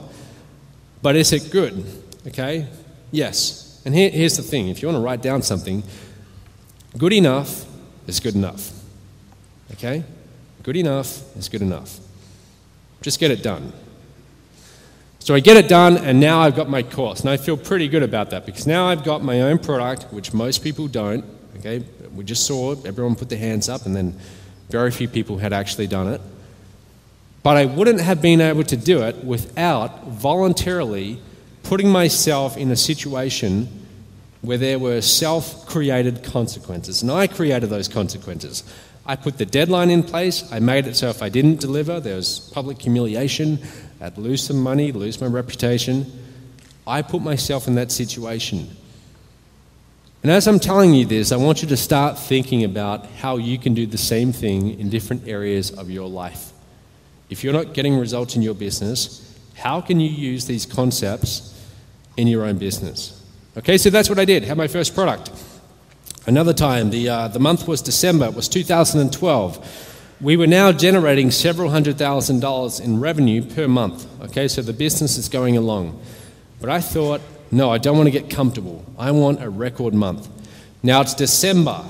But is it good? Okay? Yes. And here's the thing. If you want to write down something, good enough is good enough. Okay? Good enough is good enough. Just get it done. So I get it done, and now I've got my course. And I feel pretty good about that because now I've got my own product, which most people don't. Okay? We just saw everyone put their hands up, and then very few people had actually done it. But I wouldn't have been able to do it without voluntarily putting myself in a situation where there were self-created consequences. And I created those consequences. I put the deadline in place. I made it so if I didn't deliver, there was public humiliation. I'd lose some money, lose my reputation. I put myself in that situation. And as I'm telling you this, I want you to start thinking about how you can do the same thing in different areas of your life. If you're not getting results in your business, how can you use these concepts in your own business? Okay, so that's what I did. Had my first product. Another time, the month was December. It was 2012. We were now generating several $100,000 in revenue per month. Okay, so the business is going along. But I thought, no, I don't want to get comfortable. I want a record month. Now it's December.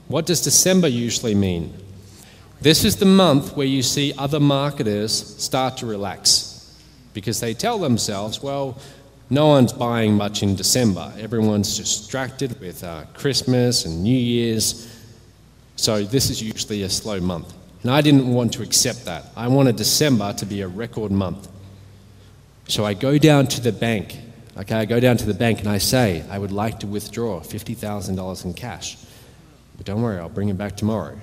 What does December usually mean? This is the month where you see other marketers start to relax because they tell themselves, well, no one's buying much in December. Everyone's distracted with Christmas and New Year's. So this is usually a slow month. And I didn't want to accept that. I wanted December to be a record month. So I go down to the bank. Okay, I go down to the bank and I say, I would like to withdraw $50,000 in cash. But don't worry, I'll bring it back tomorrow.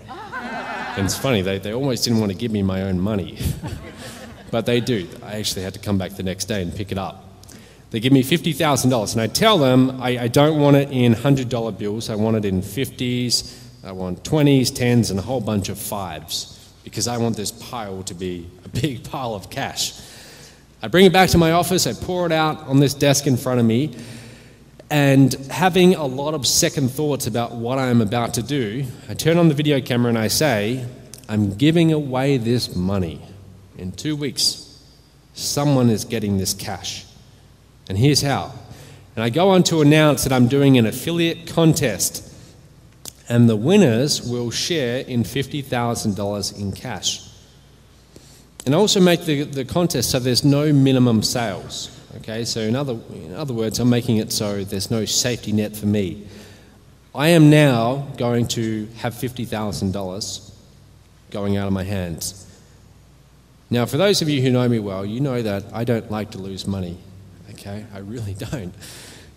And it's funny, they almost didn't want to give me my own money. But they do. I actually had to come back the next day and pick it up. They give me $50,000 and I tell them I don't want it in $100 bills. I want it in 50s. I want 20s, 10s, and a whole bunch of 5s because I want this pile to be a big pile of cash. I bring it back to my office, I pour it out on this desk in front of me, and having a lot of second thoughts about what I'm about to do, I turn on the video camera and I say, I'm giving away this money. In 2 weeks, someone is getting this cash. And here's how. And I go on to announce that I'm doing an affiliate contest. And the winners will share in $50,000 in cash. And I also make the contest so there's no minimum sales. Okay, so in other words, I'm making it so there's no safety net for me. I am now going to have $50,000 going out of my hands. Now, for those of you who know me well, you know that I don't like to lose money. Okay, I really don't.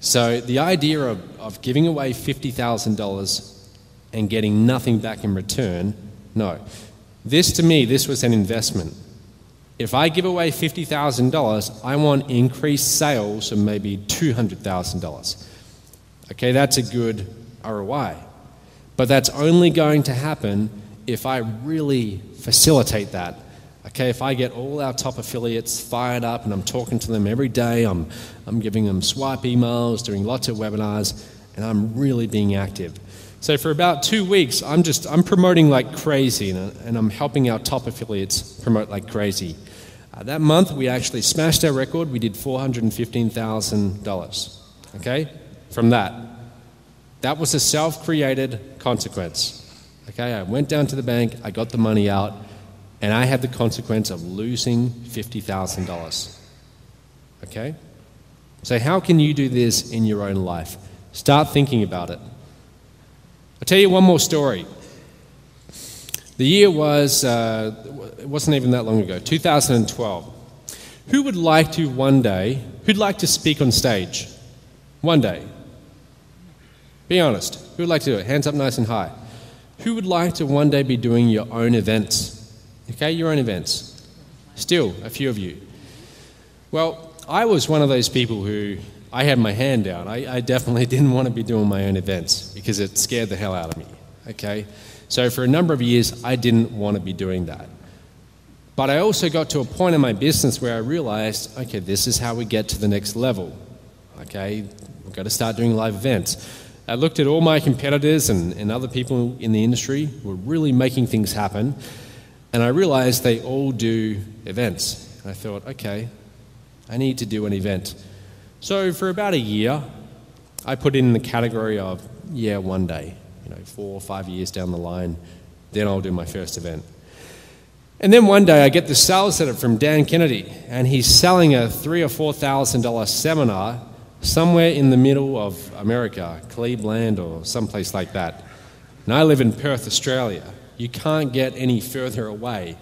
So the idea of giving away $50,000 and getting nothing back in return, no. To me, this was an investment. If I give away $50,000, I want increased sales of maybe $200,000. Okay, that's a good ROI. But that's only going to happen if I really facilitate that. Okay, if I get all our top affiliates fired up and I'm talking to them every day, I'm giving them swipe emails, doing lots of webinars, and I'm really being active. So for about 2 weeks, I'm promoting like crazy, and I'm helping our top affiliates promote like crazy. That month, we actually smashed our record. We did $415,000, okay, from that. That was a self-created consequence, okay? I went down to the bank, I got the money out, and I had the consequence of losing $50,000, okay? So how can you do this in your own life? Start thinking about it. I'll tell you one more story. The year was, it wasn't even that long ago, 2012. Who would like to one day, who'd like to speak on stage? One day. Be honest. Who would like to do it? Hands up nice and high. Who would like to one day be doing your own events? Okay, your own events. Still, a few of you. Well, I was one of those people who, I had my hand down. I definitely didn't want to be doing my own events because it scared the hell out of me, okay? So for a number of years, I didn't want to be doing that. But I also got to a point in my business where I realized, okay, this is how we get to the next level, okay? We've got to start doing live events. I looked at all my competitors and other people in the industry who were really making things happen, and I realized they all do events. And I thought, okay, I need to do an event. So for about a year, I put in the category of, yeah, one day, 4 or 5 years down the line, then I'll do my first event. And then one day I get the sales letter from Dan Kennedy, and he's selling a $3,000 or $4,000 seminar somewhere in the middle of America, Cleveland or someplace like that. And I live in Perth, Australia. You can't get any further away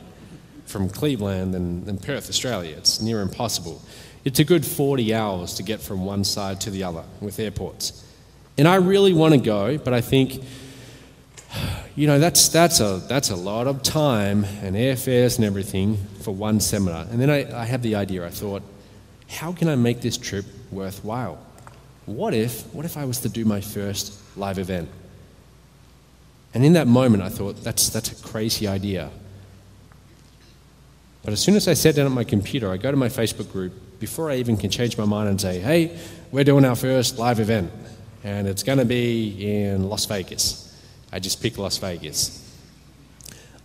from Cleveland than Perth, Australia. It's near impossible. It's a good 40 hours to get from one side to the other with airports. And I really want to go, but I think, that's a lot of time and airfares and everything for one seminar. And then I had the idea. I thought, how can I make this trip worthwhile. What if I was to do my first live event? And in that moment, I thought, that's a crazy idea. But as soon as I sat down at my computer, I go to my Facebook group, before I even can change my mind and say, hey, we're doing our first live event, and it's going to be in Las Vegas. I just picked Las Vegas.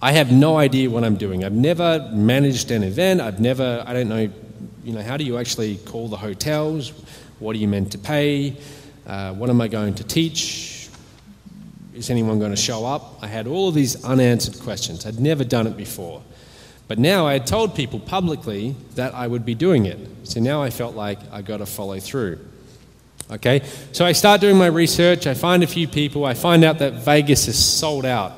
I have no idea what I'm doing. I've never managed an event. I don't know, how do you actually call the hotels? What are you meant to pay? What am I going to teach? Is anyone going to show up? I had all of these unanswered questions. I'd never done it before. But now I had told people publicly that I would be doing it. So now I felt like I got to follow through. Okay, so I start doing my research. I find a few people. I find out that Vegas is sold out.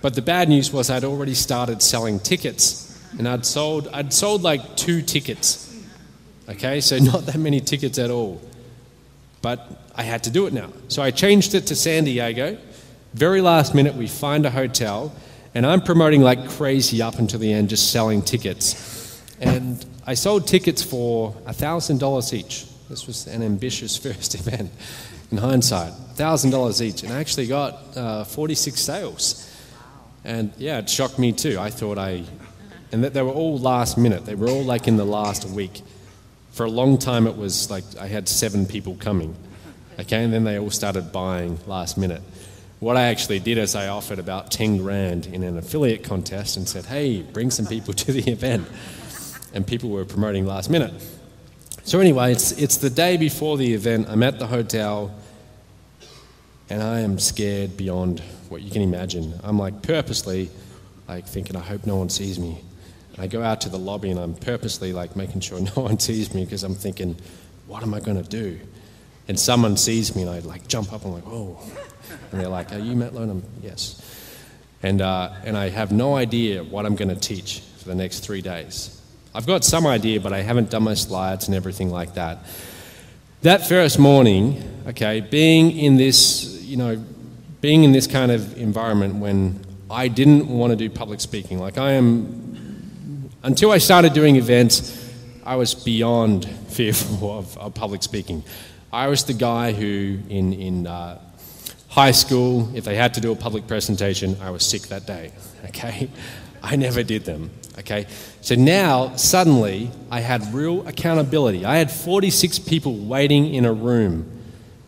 But the bad news was I'd already started selling tickets, and I'd sold like 2 tickets. Okay, so not that many tickets at all. But I had to do it now. So I changed it to San Diego. Very last minute, we find a hotel, and I'm promoting like crazy up until the end, just selling tickets. And I sold tickets for $1,000 each. This was an ambitious first event in hindsight. $1,000 each, and I actually got 46 sales. And yeah, it shocked me too. I thought and that they were all last minute. They were all like in the last week. For a long time, it was like I had 7 people coming. Okay, and then they all started buying last minute. What I actually did is I offered about 10 grand in an affiliate contest and said, hey, bring some people to the event. And people were promoting last minute. So anyway, it's the day before the event. I'm at the hotel, and I am scared beyond what you can imagine. I'm like purposely like thinking, I hope no one sees me. And I go out to the lobby, and I'm purposely like making sure no one sees me, because I'm thinking, what am I going to do? And someone sees me, and I like jump up. I'm like, whoa. And they're like, are you Matt Lloyd? I'm, yes. And I have no idea what I'm going to teach for the next 3 days. I've got some idea, but I haven't done my slides and everything like that. That first morning, okay, being in this kind of environment when I didn't want to do public speaking, until I started doing events, I was beyond fearful of public speaking. I was the guy who in high school, if they had to do a public presentation, I was sick that day, okay? I never did them, okay? So now, suddenly, I had real accountability. I had 46 people waiting in a room.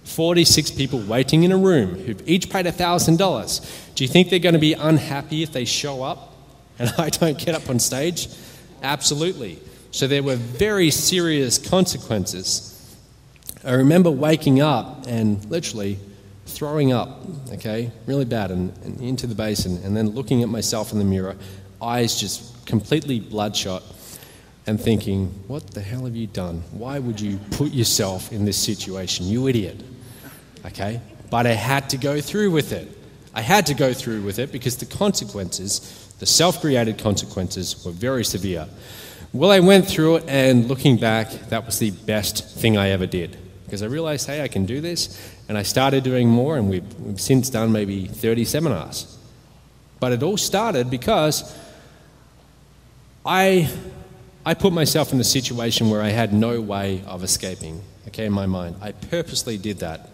46 people waiting in a room who've each paid $1,000. Do you think they're going to be unhappy if they show up and I don't get up on stage? Absolutely. So there were very serious consequences. I remember waking up and literally throwing up, okay, really bad, and into the basin, and then looking at myself in the mirror, eyes just completely bloodshot, and thinking, what the hell have you done? Why would you put yourself in this situation, you idiot? Okay, but I had to go through with it. I had to go through with it because the consequences, the self-created consequences, were very severe. Well, I went through it, and looking back, that was the best thing I ever did, because I realized, hey, I can do this, and I started doing more, and we've since done maybe 30 seminars. But it all started because I put myself in a situation where I had no way of escaping, okay, in my mind. I purposely did that.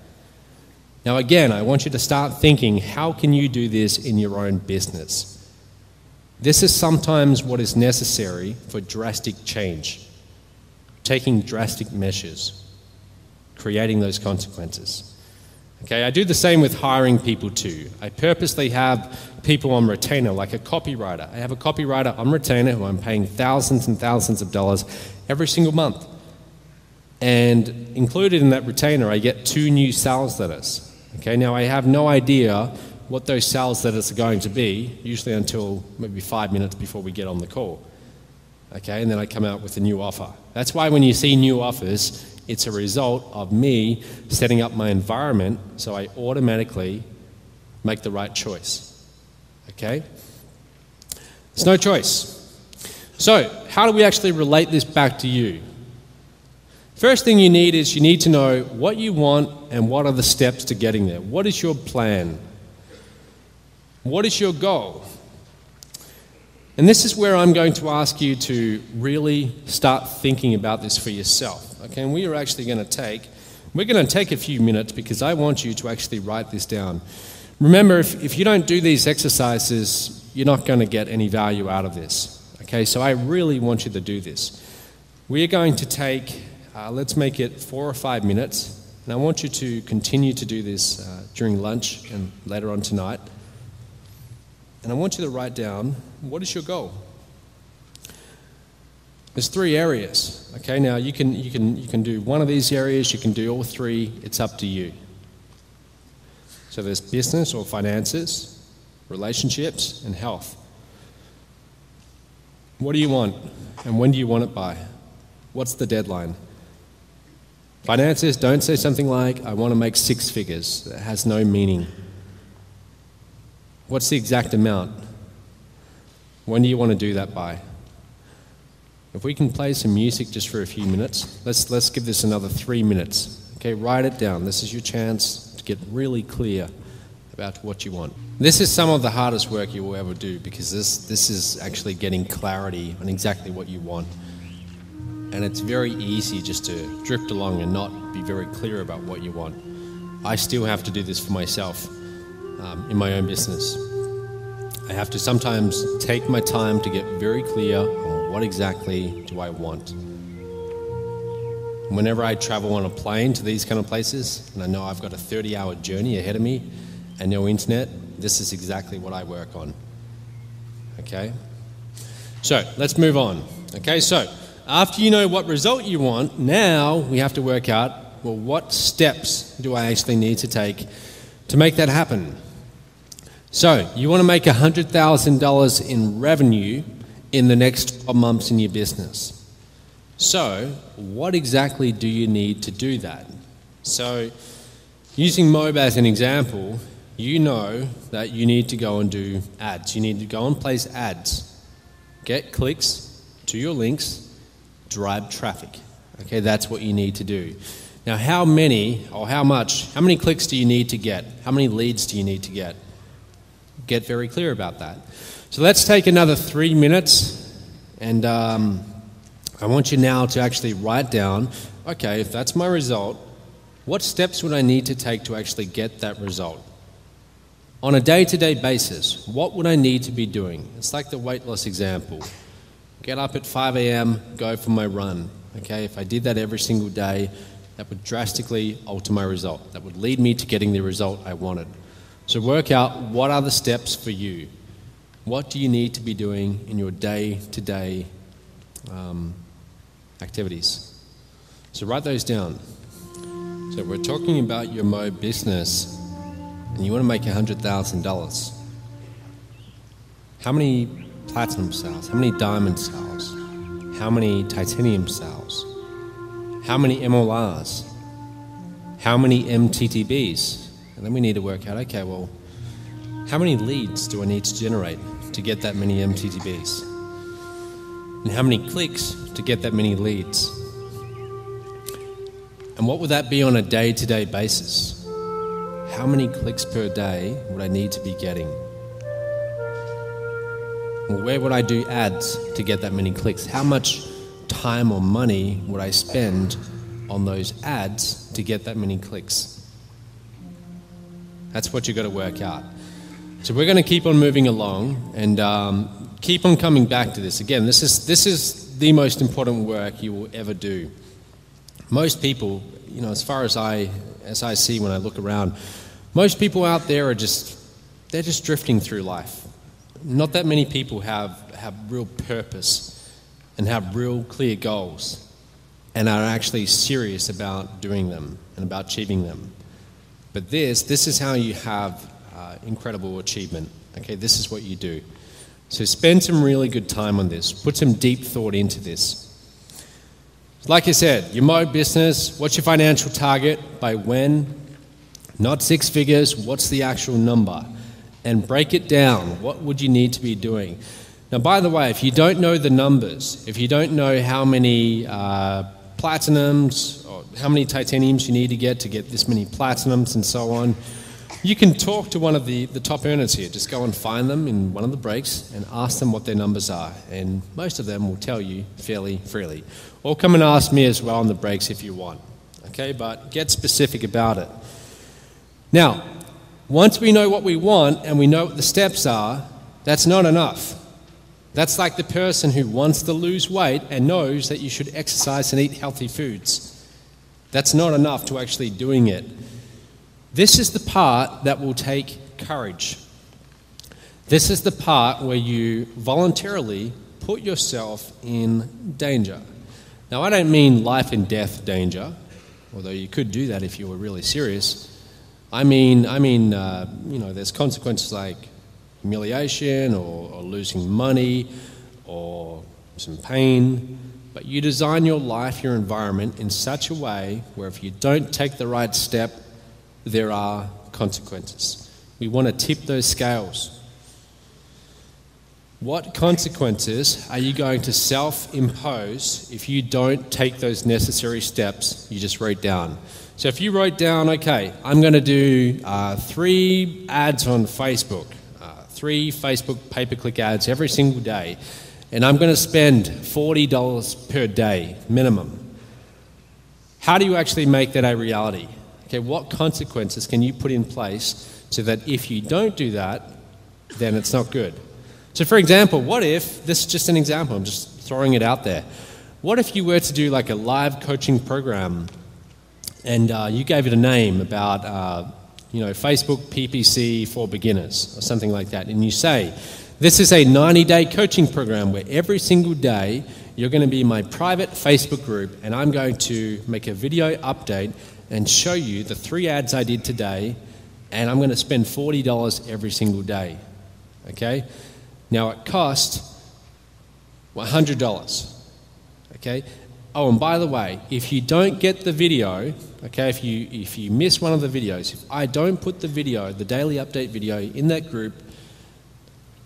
Now again, I want you to start thinking, how can you do this in your own business? This is sometimes what is necessary for drastic change, taking drastic measures, creating those consequences. Okay, I do the same with hiring people too. I purposely have people on retainer, like a copywriter. I have a copywriter on retainer who I'm paying thousands and thousands of dollars every single month. And included in that retainer, I get 2 new sales letters. Okay, now I have no idea what those sales letters are going to be, usually until maybe 5 minutes before we get on the call. Okay, and then I come out with a new offer. That's why when you see new offers, it's a result of me setting up my environment so I automatically make the right choice. Okay? It's no choice. So, how do we actually relate this back to you? First thing you need is you need to know what you want and what are the steps to getting there. What is your plan? What is your goal? And this is where I'm going to ask you to really start thinking about this for yourself. okay, and we're going to take a few minutes because I want you to actually write this down. Remember, if you don't do these exercises, you're not going to get any value out of this. Okay, so I really want you to do this. We're going to take, let's make it 4 or 5 minutes, and I want you to continue to do this during lunch and later on tonight. And I want you to write down, what is your goal? There's 3 areas. Okay, now you can do one of these areas, you can do all 3, it's up to you. So there's business or finances, relationships, and health. What do you want? And when do you want it by? What's the deadline? Finances, don't say something like, I want to make 6 figures. That has no meaning. What's the exact amount? When do you want to do that by? If we can play some music just for a few minutes, let's give this another 3 minutes. Okay, write it down. This is your chance to get really clear about what you want. This is some of the hardest work you will ever do because this is actually getting clarity on exactly what you want. And it's very easy just to drift along and not be very clear about what you want. I still have to do this for myself in my own business. I have to sometimes take my time to get very clear on what exactly do I want. Whenever I travel on a plane to these kind of places, and I know I've got a 30-hour journey ahead of me and no internet, this is exactly what I work on. Okay? So, let's move on. Okay, so after you know what result you want, now we have to work out, well, what steps do I actually need to take to make that happen? So, you want to make $100,000 in revenue in the next 12 months in your business. So, what exactly do you need to do that? So, using Mob as an example, you know that you need to go and do ads. You need to go and place ads, get clicks to your links, drive traffic. Okay, that's what you need to do. Now, how many clicks do you need to get? How many leads do you need to get? Get very clear about that. So let's take another 3 minutes, and I want you now to actually write down, okay, if that's my result, what steps would I need to take to actually get that result? On a day-to-day basis, what would I need to be doing? It's like the weight loss example. Get up at 5 a.m., go for my run. Okay, if I did that every single day, that would drastically alter my result. That would lead me to getting the result I wanted. So work out what are the steps for you. What do you need to be doing in your day-to-day activities? So write those down. So we're talking about your Mo business, and you want to make $100,000. How many platinum sales? How many diamond sales? How many titanium sales? How many MLRs? How many MTTBs? And then we need to work out, okay, well, how many leads do I need to generate to get that many MTTBs? And how many clicks to get that many leads? And what would that be on a day-to-day basis? How many clicks per day would I need to be getting? Well, where would I do ads to get that many clicks? How much time or money would I spend on those ads to get that many clicks? That's what you've got to work out. So we're going to keep on moving along and keep on coming back to this. Again, this is the most important work you will ever do. Most people, as far as I see when I look around, most people out there are just drifting through life. Not that many people have real purpose and have real clear goals and are actually serious about doing them and about achieving them. But this is how you have incredible achievement. Okay, this is what you do. So spend some really good time on this. Put some deep thought into this. Like I said, your Mo business, what's your financial target? By when? Not 6 figures, what's the actual number? And break it down. What would you need to be doing? Now, by the way, if you don't know the numbers, if you don't know how many platinums or how many titaniums you need to get this many platinums and so on, You can talk to one of the top earners here. Just go and find them in one of the breaks and ask them what their numbers are. And most of them will tell you fairly freely. Or come and ask me as well on the breaks if you want. Okay, but get specific about it. Now, once we know what we want and we know what the steps are, that's not enough. That's like the person who wants to lose weight and knows that you should exercise and eat healthy foods. That's not enough to actually doing it. This is the part that will take courage. This is the part where you voluntarily put yourself in danger. Now, I don't mean life and death danger, although you could do that if you were really serious. I mean, there's consequences like humiliation or losing money or some pain. But you design your life, your environment in such a way where if you don't take the right step, there are consequences. We want to tip those scales. What consequences are you going to self-impose if you don't take those necessary steps you just wrote down? So if you wrote down, okay, I'm going to do 3 ads on Facebook, 3 Facebook pay-per-click ads every single day, and I'm going to spend $40 per day minimum. How do you actually make that a reality? Okay, what consequences can you put in place so that if you don't do that, then it's not good? So for example, what if, this is just an example, I'm just throwing it out there. What if you were to do like a live coaching program and you gave it a name about, Facebook PPC for beginners or something like that, and you say, this is a 90-day coaching program where every single day you're going to be in my private Facebook group and I'm going to make a video update and show you the 3 ads I did today, and I'm going to spend $40 every single day, okay? Now, it cost $100, okay? Oh, and by the way, if you don't get the video, okay, if you miss one of the videos, if I don't put the video, the daily update video in that group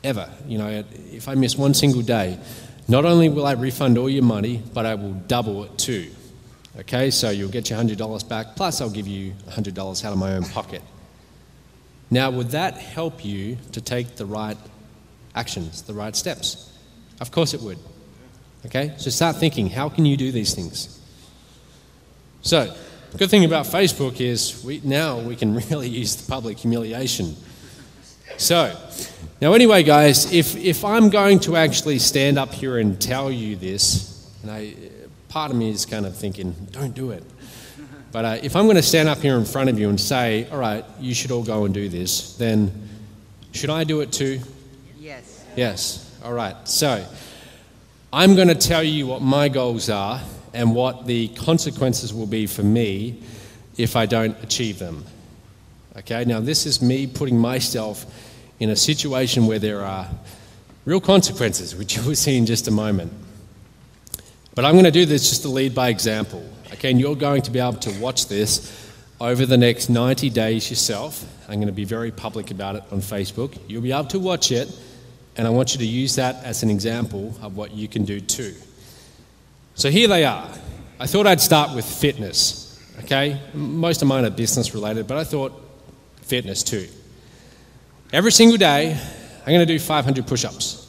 ever, if I miss one single day, not only will I refund all your money, but I will double it too. Okay, so you'll get your $100 back, plus I'll give you $100 out of my own pocket. Now, would that help you to take the right actions, the right steps? Of course it would. Okay, so start thinking, how can you do these things? So, the good thing about Facebook is now we can really use the public humiliation. So, now anyway guys, if I'm going to actually stand up here and tell you this, and part of me is kind of thinking, don't do it. But if I'm going to stand up here in front of you and say, all right, you should all go and do this, then should I do it too? Yes. Yes. All right. So I'm going to tell you what my goals are and what the consequences will be for me if I don't achieve them. Okay. Now this is me putting myself in a situation where there are real consequences, which you will see in just a moment. But I'm going to do this just to lead by example. Okay, and you're going to be able to watch this over the next 90 days yourself. I'm going to be very public about it on Facebook. You'll be able to watch it, and I want you to use that as an example of what you can do too. So here they are. I thought I'd start with fitness. Okay, most of mine are business related, but I thought fitness too. Every single day, I'm going to do 500 push-ups.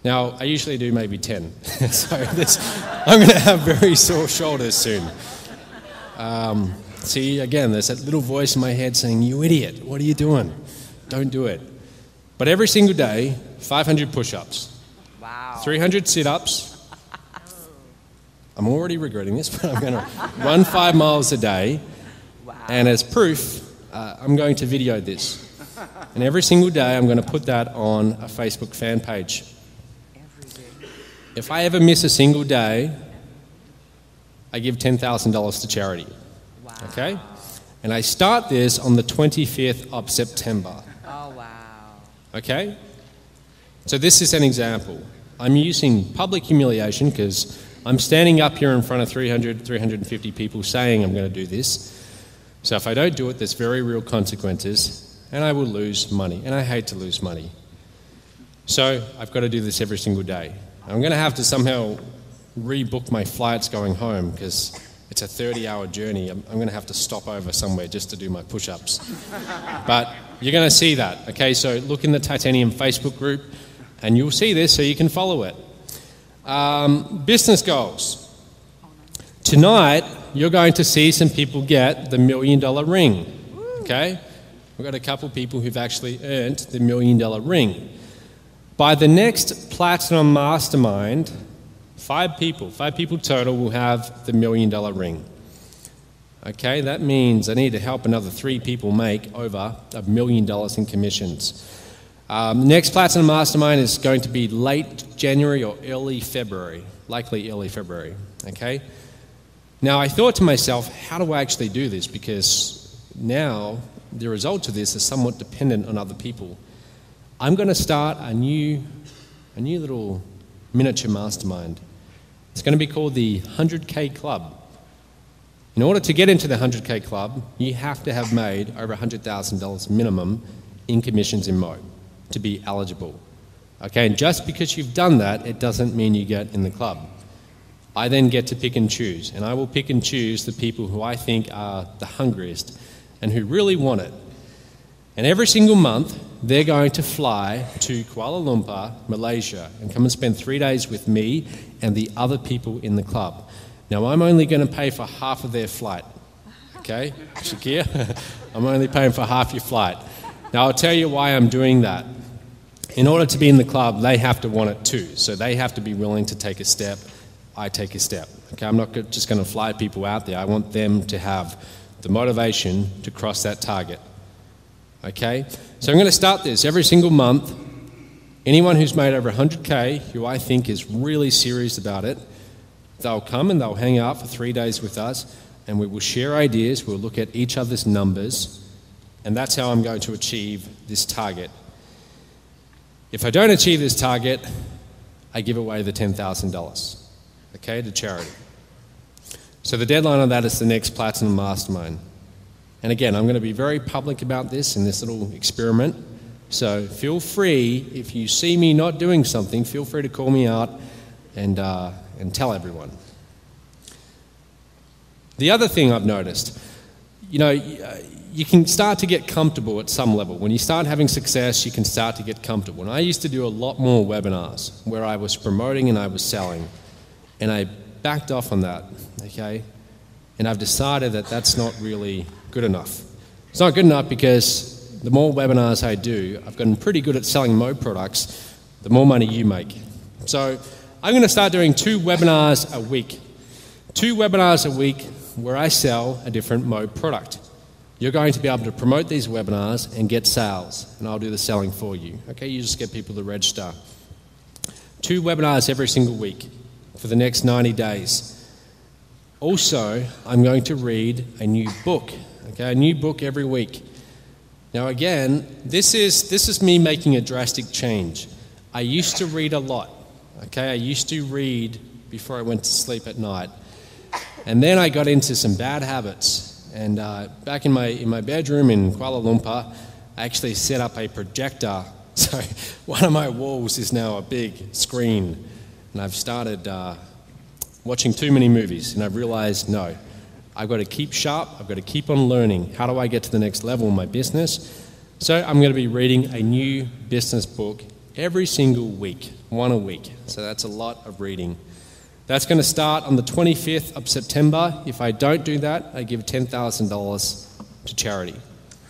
Now, I usually do maybe 10, so I'm going to have very sore shoulders soon. See, again, there's that little voice in my head saying, you idiot, what are you doing? Don't do it. But every single day, 500 push-ups, Wow. 300 sit-ups. I'm already regretting this, but I'm going to run 5 miles a day, Wow. and as proof, I'm going to video this. And every single day, I'm going to put that on a Facebook fan page. If I ever miss a single day, I give $10,000 to charity. Wow. Okay? And I start this on the 25th of September. Oh, wow. Okay? So this is an example. I'm using public humiliation because I'm standing up here in front of 350 people saying I'm going to do this. So if I don't do it, there's very real consequences, and I will lose money. And I hate to lose money. So I've got to do this every single day. I'm going to have to somehow rebook my flights going home because It's a 30-hour journey. I'm going to have to stop over somewhere just to do my push-ups. But you're going to see that, okay? So look in the Titanium Facebook group, and you'll see this so you can follow it. Business goals. Tonight, you're going to see some people get the $1 million ring, okay? We've got a couple people who've actually earned the $1 million ring. By the next Platinum Mastermind, 5 people total will have the $1 million ring. Okay, that means I need to help another 3 people make over $1 million in commissions. Next Platinum Mastermind is going to be late January or early February, likely early February, okay? Now, I thought to myself, how do I actually do this? Because now the result of this is somewhat dependent on other people. I'm going to start a new little miniature mastermind. It's going to be called the 100K Club. In order to get into the 100K Club, you have to have made over $100,000 minimum in commissions in Mo to be eligible. Okay, and just because you've done that, it doesn't mean you get in the club. I then get to pick and choose, and I will pick and choose the people who I think are the hungriest and who really want it. And every single month, they're going to fly to Kuala Lumpur, Malaysia, and come and spend 3 days with me and the other people in the club. Now, I'm only going to pay for half of their flight. Okay, Shakir? I'm only paying for half your flight. Now, I'll tell you why I'm doing that. In order to be in the club, they have to want it too. So they have to be willing to take a step. I take a step. Okay, I'm not just going to fly people out there. I want them to have the motivation to cross that target. Okay, so I'm going to start this every single month. Anyone who's made over 100K, who I think is really serious about it, they'll come and they'll hang out for 3 days with us, and we will share ideas, we'll look at each other's numbers, and that's how I'm going to achieve this target. If I don't achieve this target, I give away the $10,000, okay, to charity. So the deadline on that is the next Platinum Mastermind. And again, I'm going to be very public about this in this little experiment. So feel free, if you see me not doing something, feel free to call me out and tell everyone. The other thing I've noticed, you can start to get comfortable at some level. When you start having success, you can start to get comfortable. And I used to do a lot more webinars where I was promoting and I was selling. And I backed off on that, okay? And I've decided that that's not really good enough. It's not good enough because the more webinars I do, I've gotten pretty good at selling Mo products, the more money you make. So I'm going to start doing 2 webinars a week. 2 webinars a week where I sell a different Mo product. You're going to be able to promote these webinars and get sales, and I'll do the selling for you. Okay, you just get people to register. 2 webinars every single week for the next 90 days. Also, I'm going to read a new book, okay, a new book every week. Now again, this is me making a drastic change. I used to read a lot, okay, I used to read before I went to sleep at night. And then I got into some bad habits. And back in my bedroom in Kuala Lumpur, I actually set up a projector. So one of my walls is now a big screen. And I've started watching too many movies, and I've realized, no, I've got to keep sharp, I've got to keep on learning. How do I get to the next level in my business? So I'm going to be reading a new business book every single week, 1 a week. So that's a lot of reading. That's going to start on the 25th of September. If I don't do that, I give $10,000 to charity.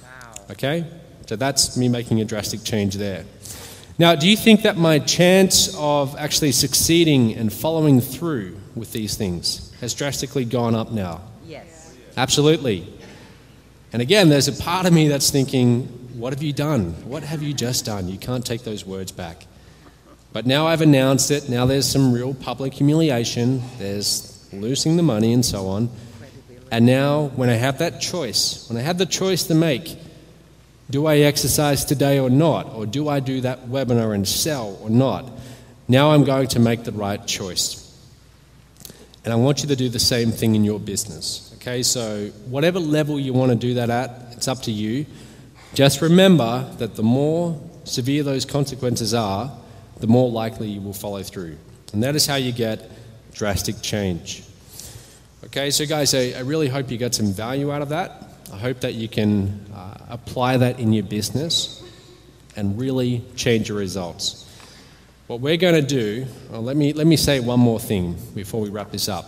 Wow. Okay? So that's me making a drastic change there. Now, do you think that my chance of actually succeeding and following through with these things has drastically gone up now? Yes. Absolutely. And again, there's a part of me that's thinking, what have you done? What have you just done? You can't take those words back. But now I've announced it. Now there's some real public humiliation. There's losing the money and so on. And now when I have that choice, when I have the choice to make, do I exercise today or not? Or do I do that webinar and sell or not? Now I'm going to make the right choice. And I want you to do the same thing in your business. Okay, so whatever level you want to do that at, it's up to you. Just remember that the more severe those consequences are, the more likely you will follow through. And that is how you get drastic change. Okay, so guys, I really hope you got some value out of that. I hope that you can apply that in your business and really change your results. What we're going to do, well, let me say one more thing before we wrap this up.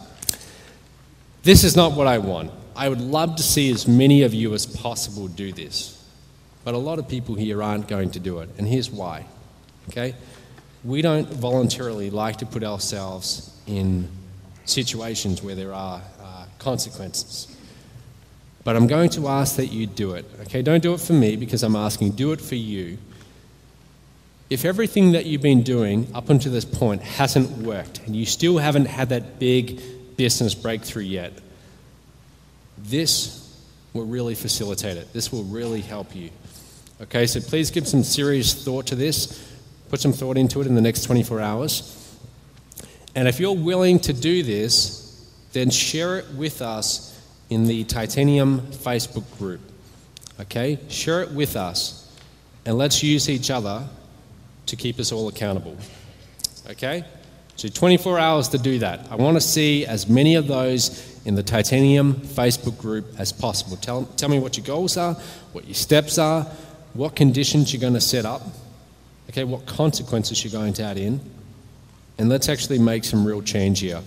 This is not what I want. I would love to see as many of you as possible do this, but a lot of people here aren't going to do it, and here's why. Okay, we don't voluntarily like to put ourselves in situations where there are consequences. But I'm going to ask that you do it. Okay, don't do it for me because I'm asking, do it for you. If everything that you've been doing up until this point hasn't worked and you still haven't had that big business breakthrough yet, this will really facilitate it. This will really help you. Okay, so please give some serious thought to this. Put some thought into it in the next 24 hours. And if you're willing to do this, then share it with us in the Titanium Facebook group. Okay, share it with us and let's use each other to keep us all accountable. Okay? So 24 hours to do that. I want to see as many of those in the Titanium Facebook group as possible. Tell me what your goals are, what your steps are, what conditions you're going to set up, okay, what consequences you're going to add in, and let's actually make some real change here.